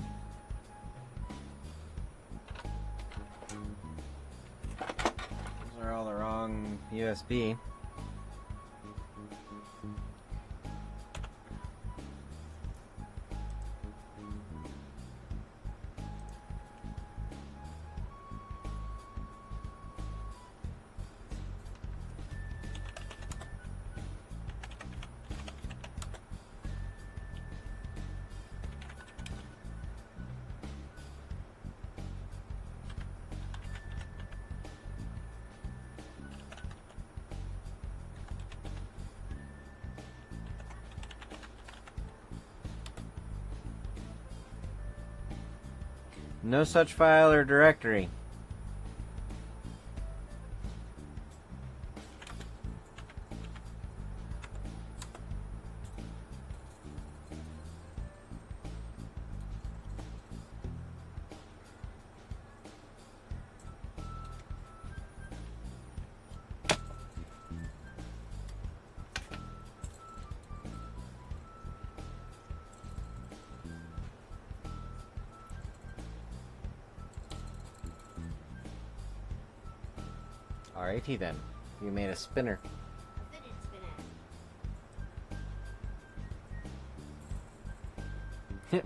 Those are all the wrong USB. No such file or directory. Alrighty then. You made a spinner.
A fidget spinner.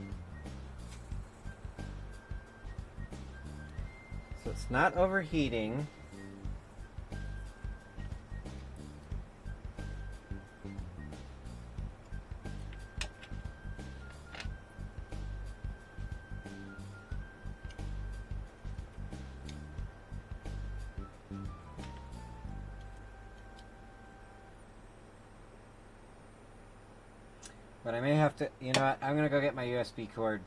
So it's not overheating. But I may have to, you know what, I'm gonna go get my USB cord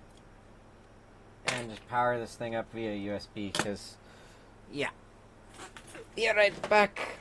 and just power this thing up via USB, because, yeah. Yeah, right back.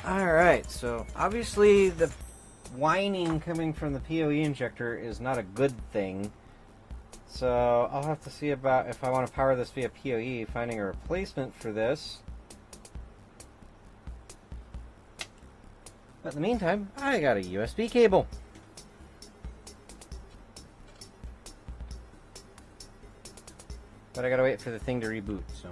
Alright, so obviously the whining coming from the PoE injector is not a good thing. So I'll have to see about, if I want to power this via PoE, finding a replacement for this. But in the meantime, I got a USB cable. But I gotta wait for the thing to reboot, so.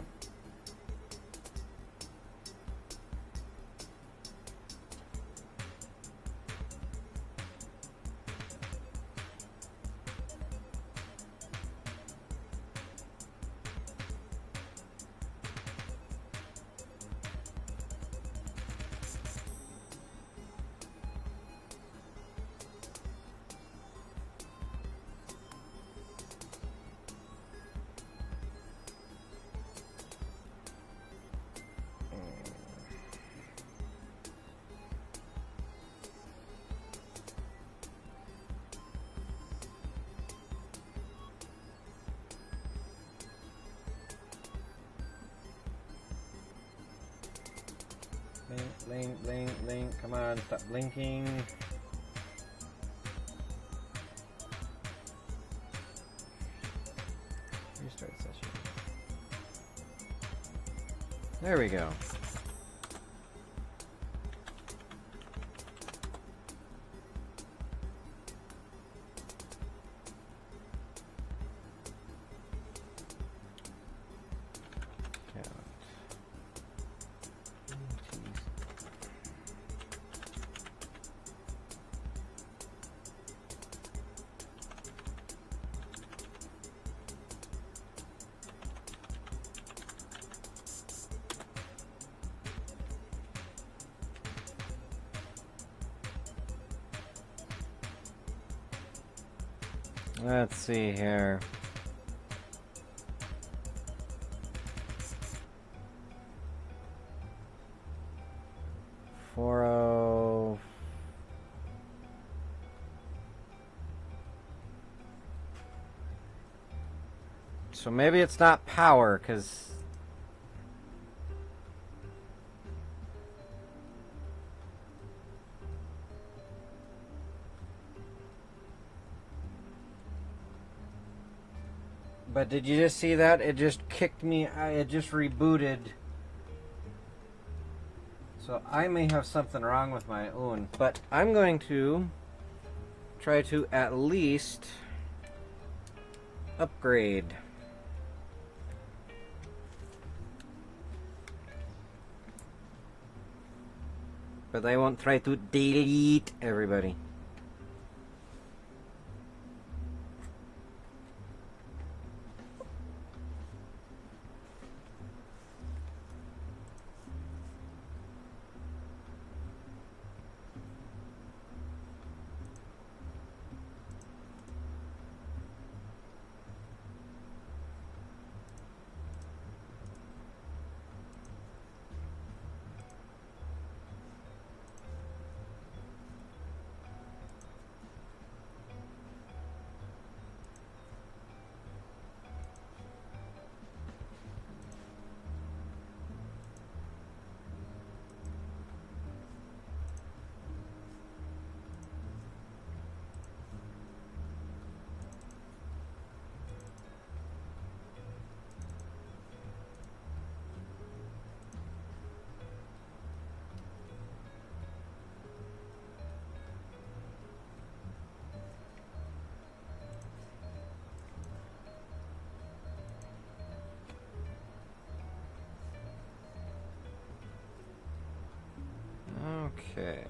Blink, come on, stop blinking. Restart session. There we go. Let's see here. So maybe it's not power, because... But did you just see that? It just kicked me, it just rebooted. So I may have something wrong with my own, but I'm going to try to at least upgrade. But I won't try to delete everybody. Okay.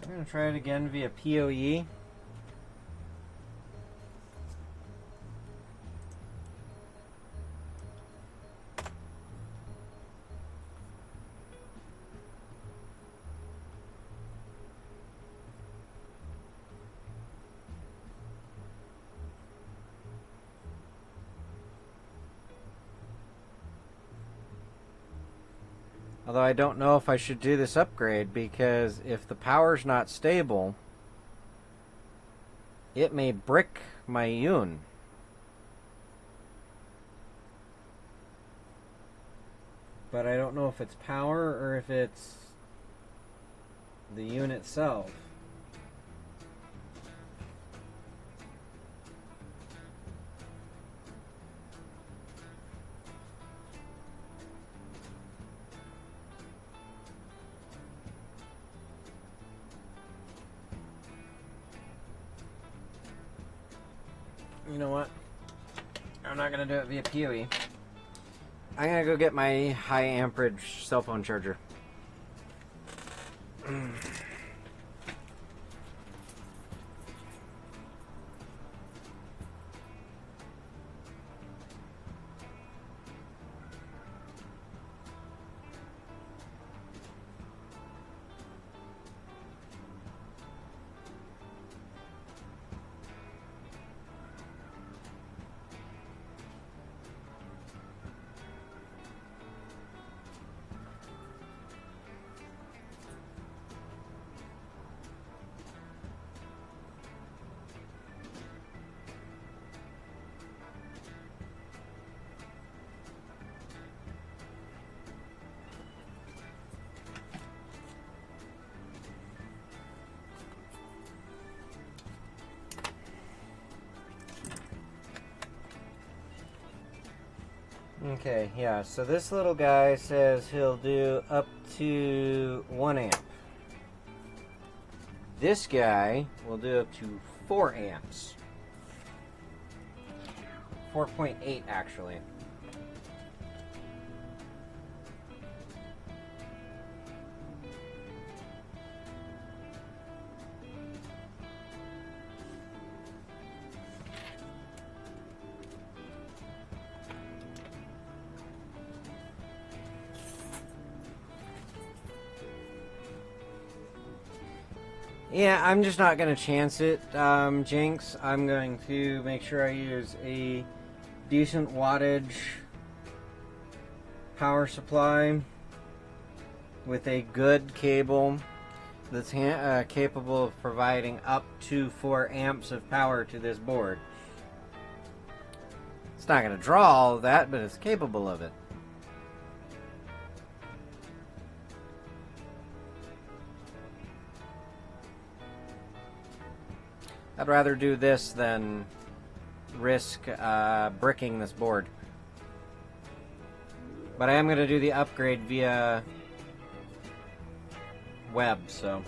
I'm going to try it again via PoE. Although I don't know if I should do this upgrade, because if the power's not stable, it may brick my Yun. But I don't know if it's power or if it's the Yun itself. You know what? I'm not going to do it via PoE. I'm going to go get my high amperage cell phone charger. Okay, yeah, so this little guy says he'll do up to 1 amp. This guy will do up to 4 amps. 4.8 actually. Yeah, I'm just not going to chance it, Jinx. I'm going to make sure I use a decent wattage power supply with a good cable that's capable of providing up to 4 amps of power to this board. It's not going to draw all of that, but it's capable of it. I'd rather do this than risk bricking this board. But I am going to do the upgrade via web, so...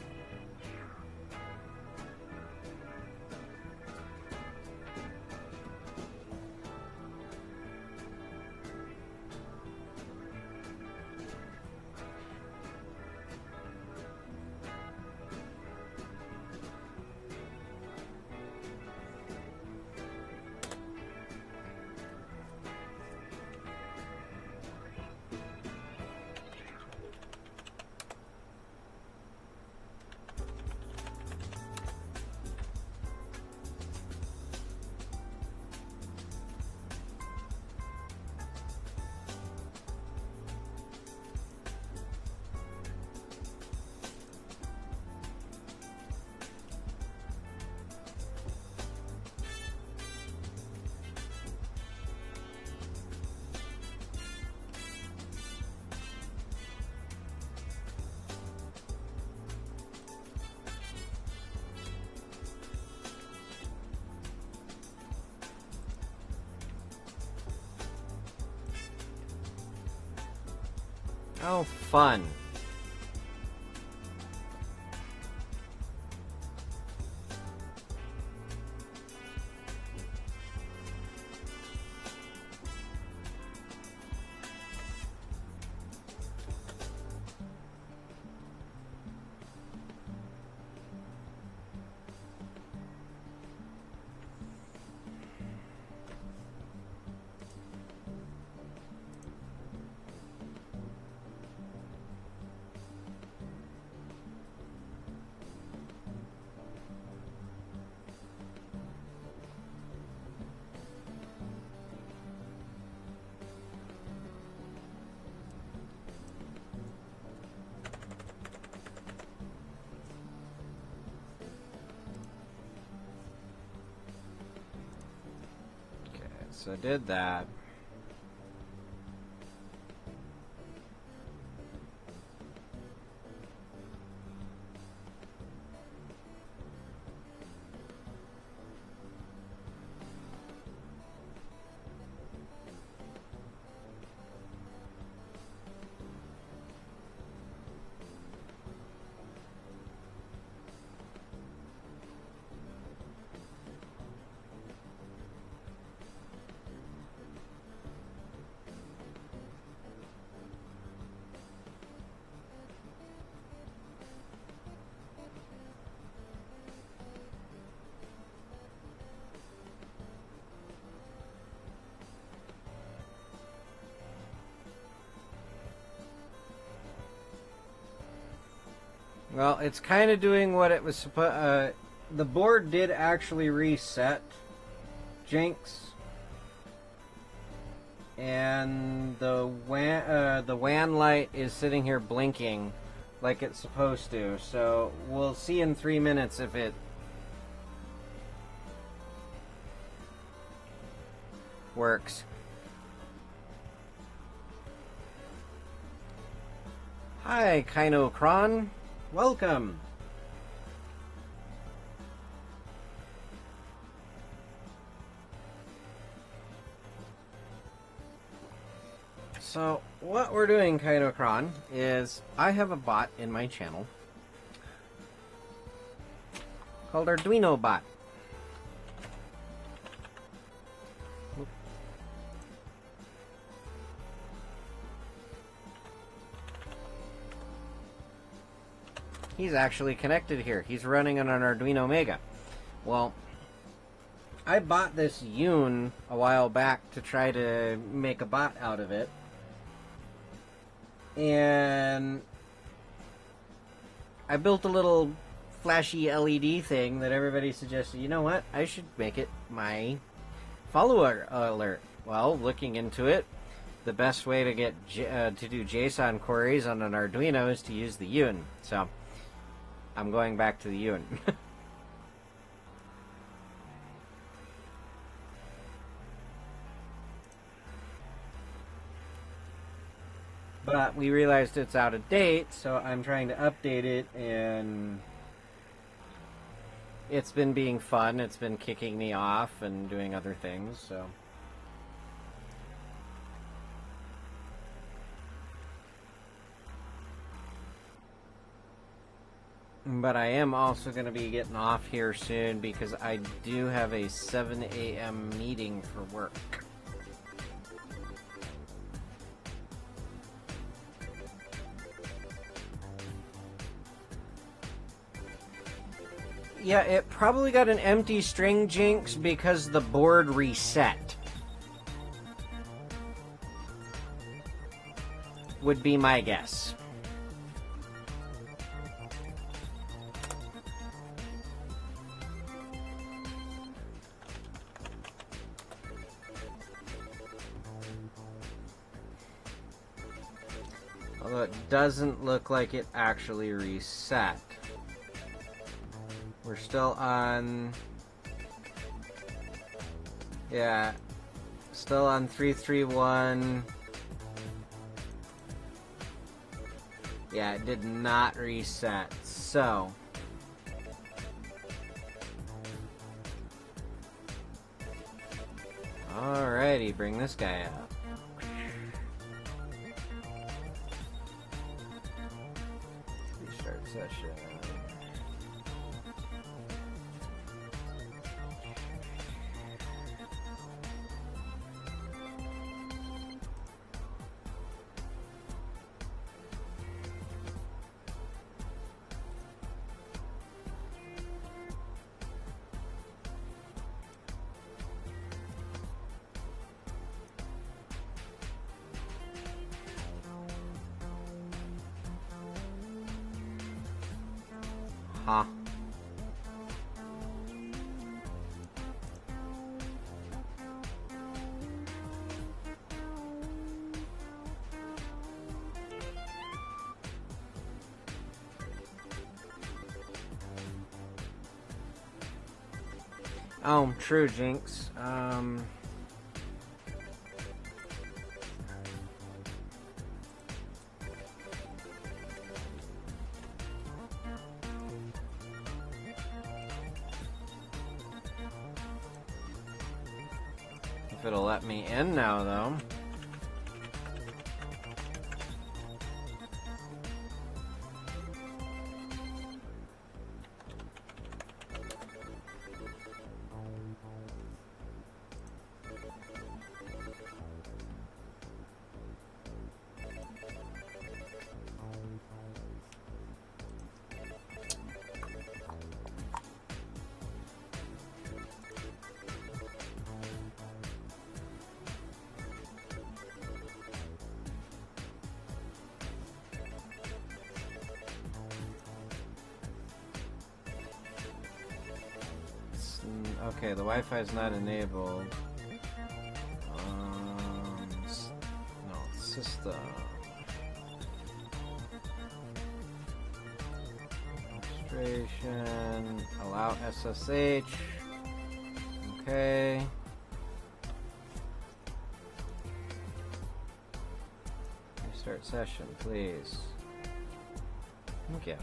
Oh, fun. So I did that. Well, it's kind of doing what it was supposed. The board did actually reset, Jinx, and the WAN light is sitting here blinking like it's supposed to. So we'll see in 3 minutes if it works. Hi, Kainokron. Welcome. So, what we're doing, Kainokron, is I have a bot in my channel called ArduinoBot. He's actually connected here. He's running on an Arduino Mega. Well, I bought this Yun a while back to try to make a bot out of it. And I built a little flashy LED thing that everybody suggested, you know what, I should make it my follower alert. Well, looking into it, the best way to get to do JSON queries on an Arduino is to use the Yun. So I'm going back to the Yun. But we realized it's out of date, so I'm trying to update it, and it's been being fun. It's been kicking me off and doing other things, so. But I am also going to be getting off here soon because I do have a 7 a.m. meeting for work. Yeah, it probably got an empty string, Jinx, because the board reset. Would be my guess. Although it doesn't look like it actually reset. We're still on... Yeah. Still on 331. Yeah, it did not reset. So... Alrighty, bring this guy up. Restart session. Huh. Oh, true, Jinx. If it'll let me in now, though. Okay, the Wi-Fi is not enabled. No, system. Registration. Allow SSH. Okay. Restart session, please. Thank you.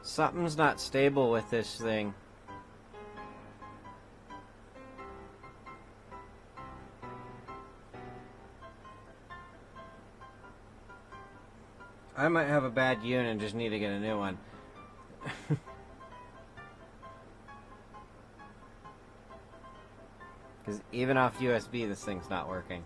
Something's not stable with this thing. I might have a bad unit and just need to get a new one. Because even off USB, this thing's not working.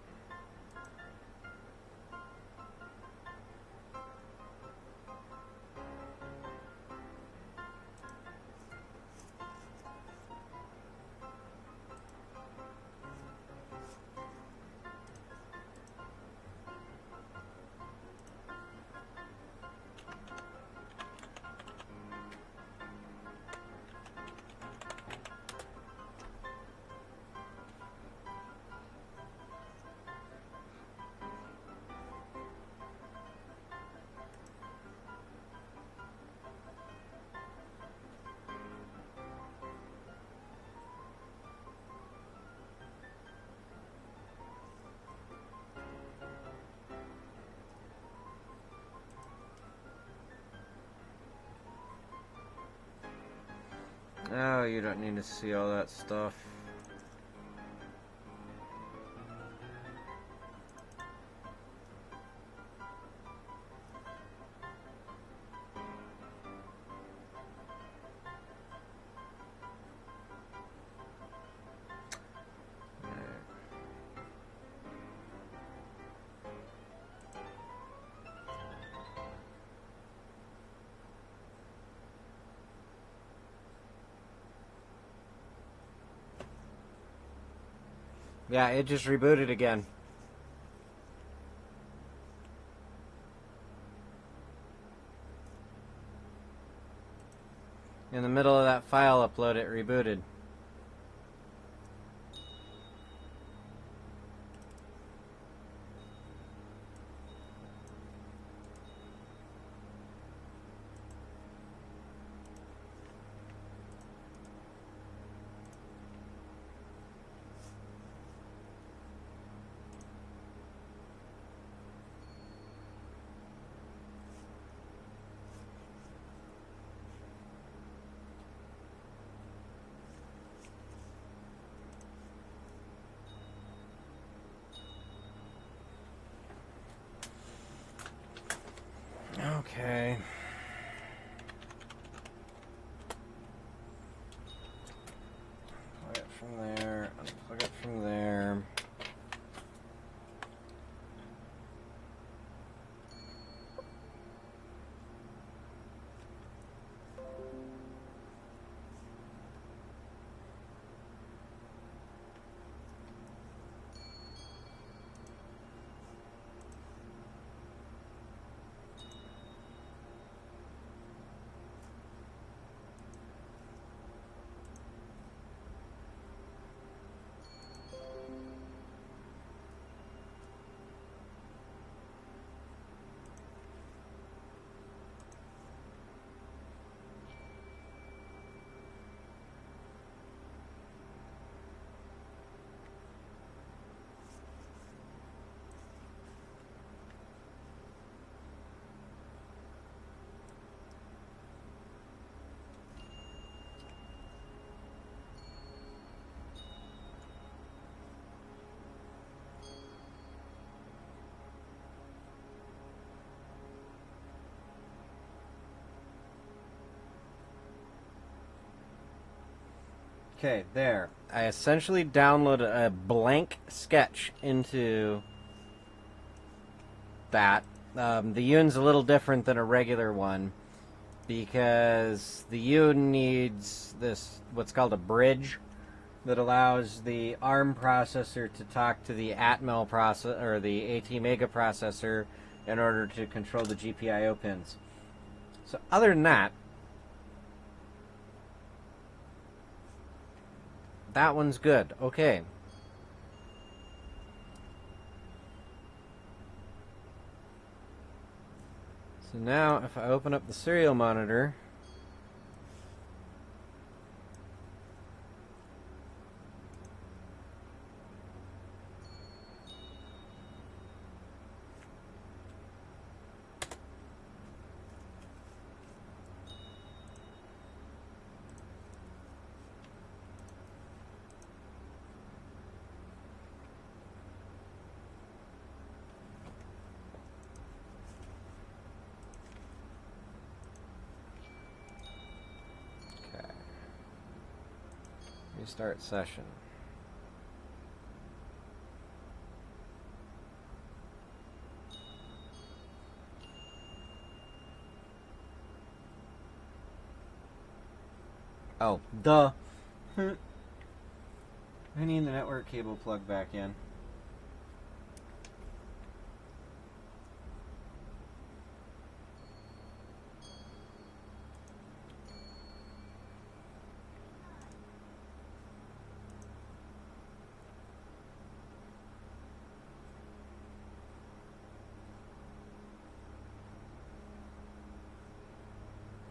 Oh, you don't need to see all that stuff. Yeah, it just rebooted again. In the middle of that file upload, it rebooted. Okay. Plug it from there, unplug it from there. Okay, there. I essentially downloaded a blank sketch into that. The Yoon's a little different than a regular one because the Yoon needs this, what's called a bridge, that allows the ARM processor to talk to the Atmel process or the ATmega processor in order to control the GPIO pins. So other than that, that one's good. Okay. So now if I open up the serial monitor, Restart session. Oh, duh. I need the network cable plugged back in.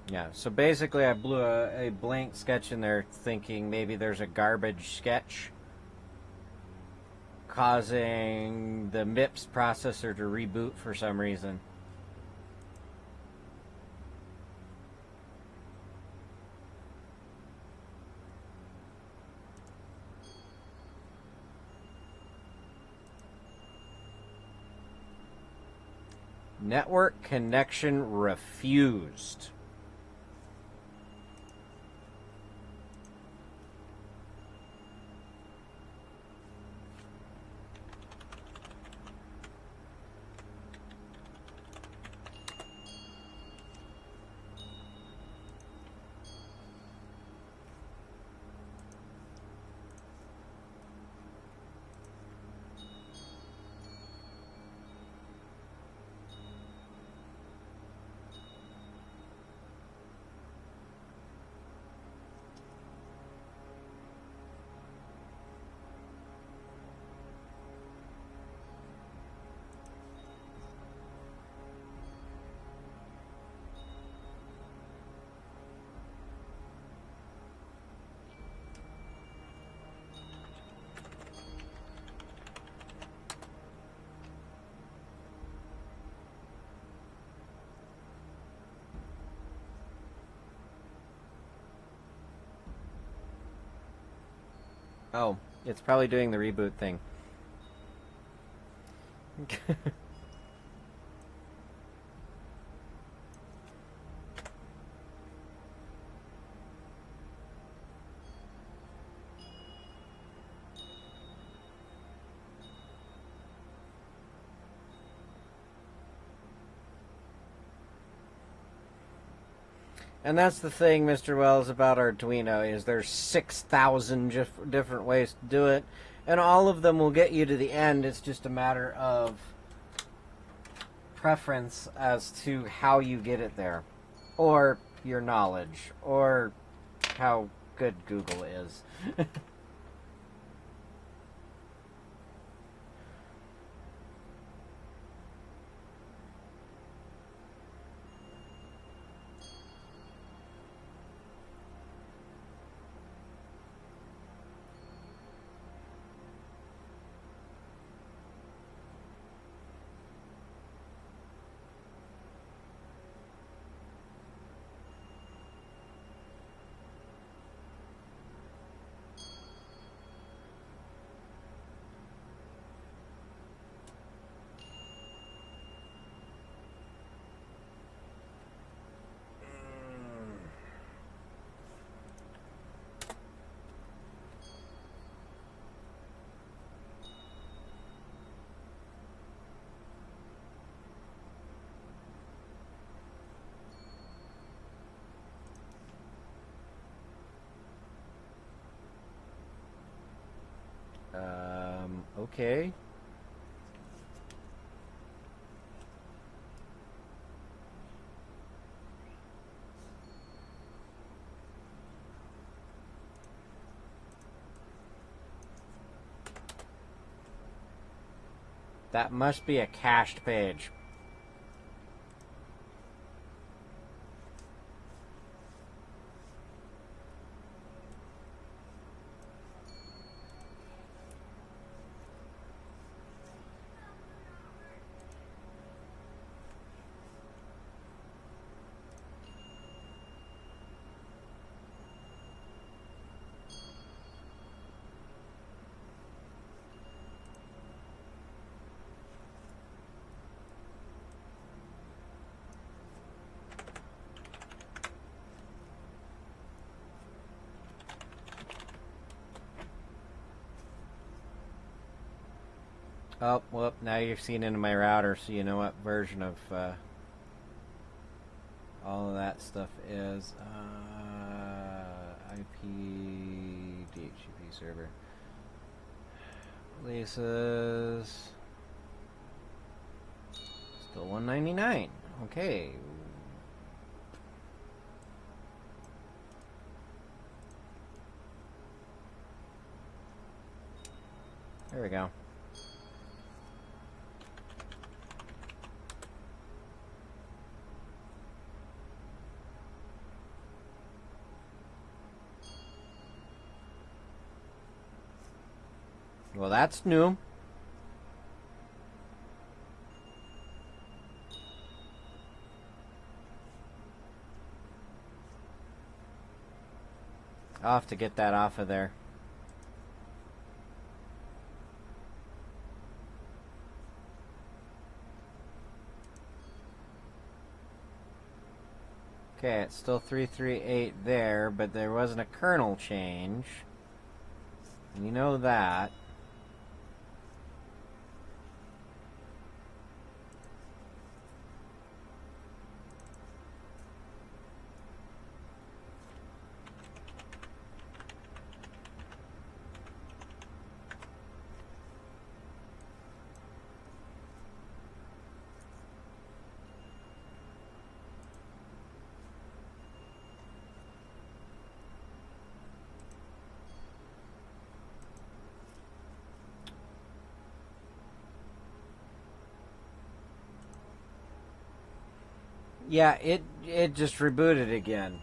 Yeah, so basically I blew a blank sketch in there thinking maybe there's a garbage sketch causing the MIPS processor to reboot for some reason. Network connection refused. Oh, it's probably doing the reboot thing. And that's the thing, Mr. Wells, about Arduino, is there's 6,000 different ways to do it, and all of them will get you to the end. It's just a matter of preference as to how you get it there, or your knowledge, or how good Google is. Okay. That must be a cached page. Oh, well, now you've seen into my router, so you know what version of all of that stuff is. IP DHCP server. Releases. Still 199. Okay. There we go. Well, that's new. I'll have to get that off of there. Okay, it's still 338 there, but there wasn't a kernel change. And you know that. Yeah, it just rebooted again.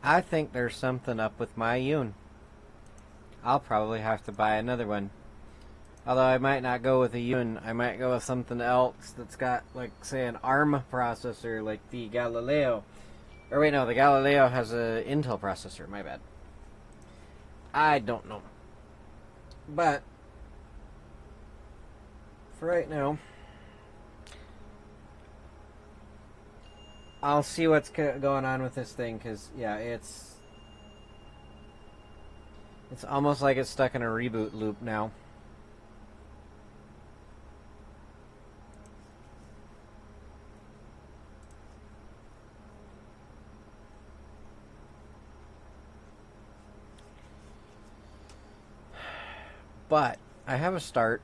I think there's something up with my Yoon. I'll probably have to buy another one. Although I might not go with a Yoon. I might go with something else that's got, like, say, an ARM processor, like the Galileo. Or wait, no, the Galileo has an Intel processor. My bad. I don't know. But for right now, I'll see what's going on with this thing, because, yeah, it's almost like it's stuck in a reboot loop now. But I have a start.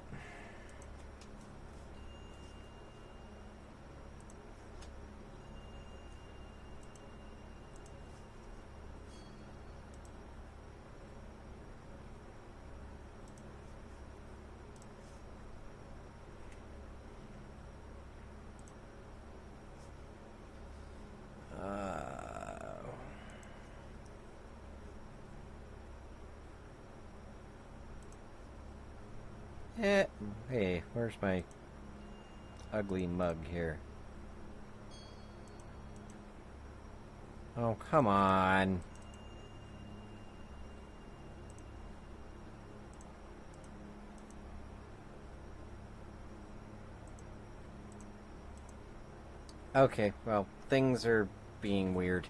Hey, where's my ugly mug here? Oh, come on. Okay, well, things are being weird.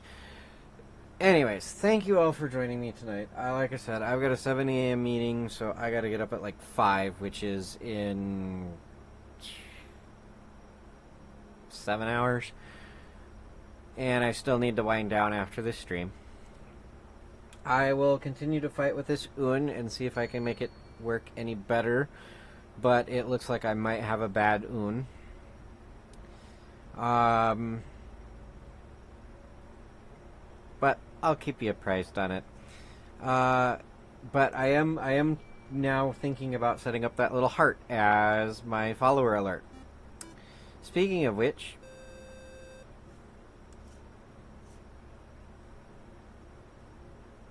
Anyways, thank you all for joining me tonight. Like I said, I've got a 7 a.m. meeting, so I gotta get up at like 5, which is in 7 hours. And I still need to wind down after this stream. I will continue to fight with this UN and see if I can make it work any better. But it looks like I might have a bad UN. But I'll keep you apprised on it. But I am now thinking about setting up that little heart as my follower alert. Speaking of which,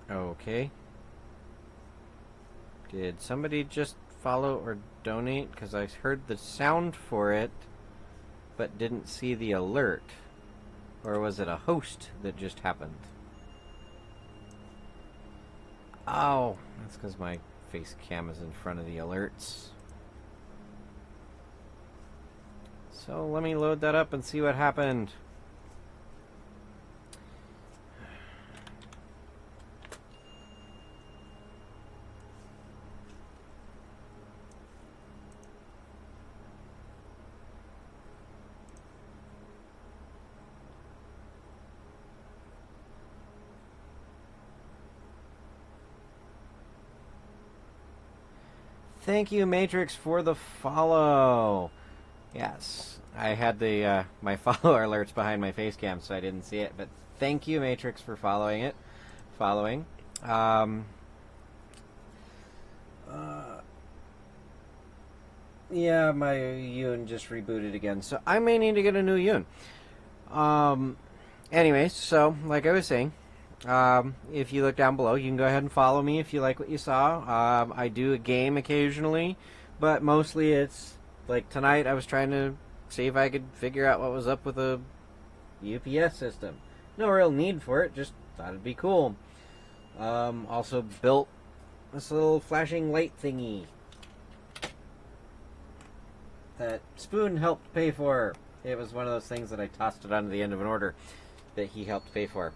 okay. Did somebody just follow or donate? Because I heard the sound for it, but didn't see the alert. Or was it a host that just happened? Oh, that's because my face cam is in front of the alerts. So let me load that up and see what happened. Thank you, Matrix, for the follow. Yes, I had the my follow alerts behind my face cam, so I didn't see it. But thank you, Matrix, for following it. Yeah, my Yoon just rebooted again, so I may need to get a new Yoon. Anyways, so like I was saying, if you look down below, you can go ahead and follow me if you like what you saw. I do a game occasionally, but mostly it's like tonight I was trying to see if I could figure out what was up with a UPS system. No real need for it, just thought it'd be cool. Also built this little flashing light thingy that Spoon helped pay for. It was one of those things that I tossed it onto the end of an order that he helped pay for.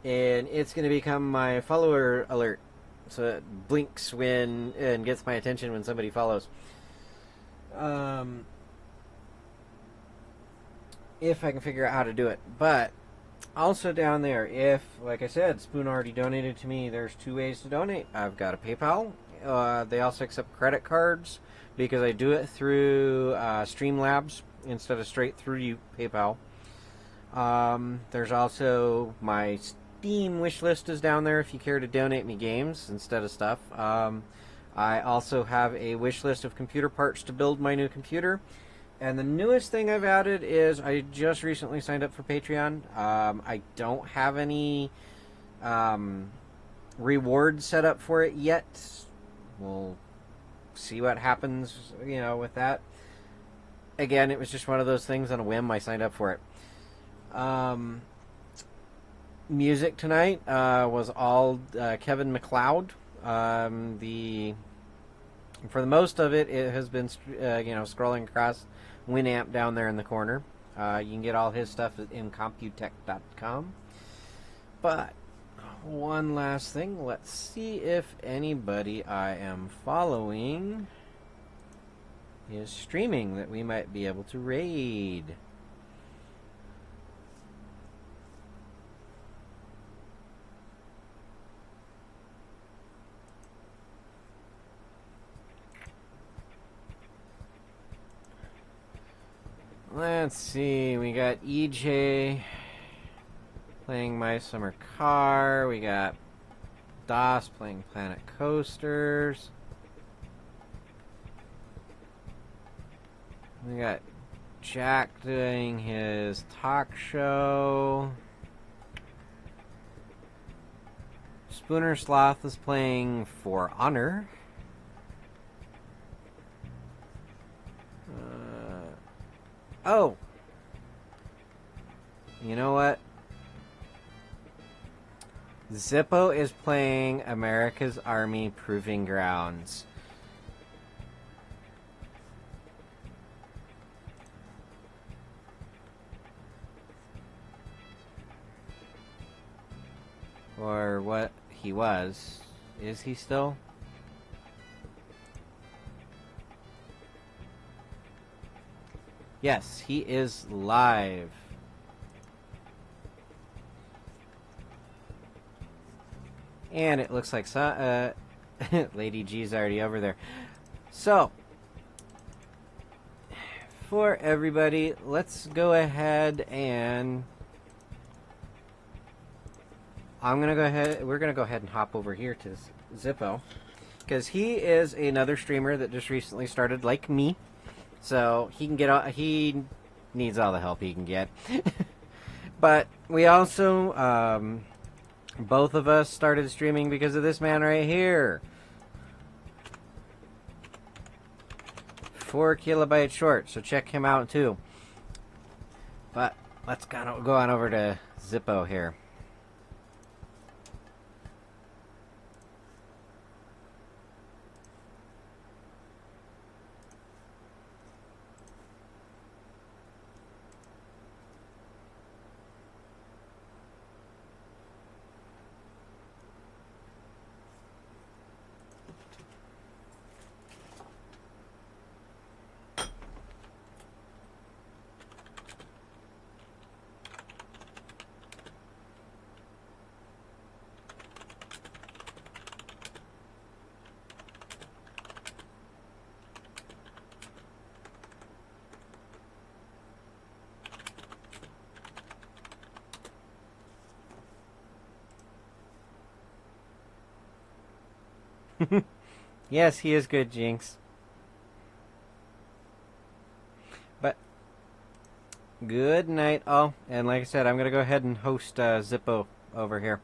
And it's going to become my follower alert. So it blinks when and gets my attention when somebody follows. If I can figure out how to do it. But also down there, if, like I said, Spoon already donated to me, there's 2 ways to donate. I've got a PayPal. They also accept credit cards because I do it through Streamlabs instead of straight through PayPal. There's also my Steam wish list is down there if you care to donate me games instead of stuff. I also have a wish list of computer parts to build my new computer. And the newest thing I've added is I just recently signed up for Patreon. I don't have any rewards set up for it yet. We'll see what happens, with that. Again, it was just one of those things on a whim. I signed up for it. Music tonight was all Kevin MacLeod. For the most of it, it has been scrolling across Winamp down there in the corner. You can get all his stuff in Computech.com. But one last thing, let's see if anybody I am following is streaming that we might be able to raid. Let's see, we got EJ playing My Summer Car, we got DOS playing Planet Coasters, we got Jack doing his talk show, Spooner Sloth is playing For Honor. Oh! You know what? Zippo is playing America's Army Proving Grounds. Or what he was. Is he still? Yes, he is live. And it looks like Lady G's already over there. So, for everybody, let's go ahead and we're gonna go ahead and hop over here to Zippo, because he is another streamer that just recently started, like me. So he can get he needs all the help he can get. But we also both of us started streaming because of this man right here. 4 kilobytes short, so check him out too. But let's go on over to Zippo here. Yes, he is good, Jinx. But good night, all. And like I said, I'm gonna go ahead and host Zippo over here.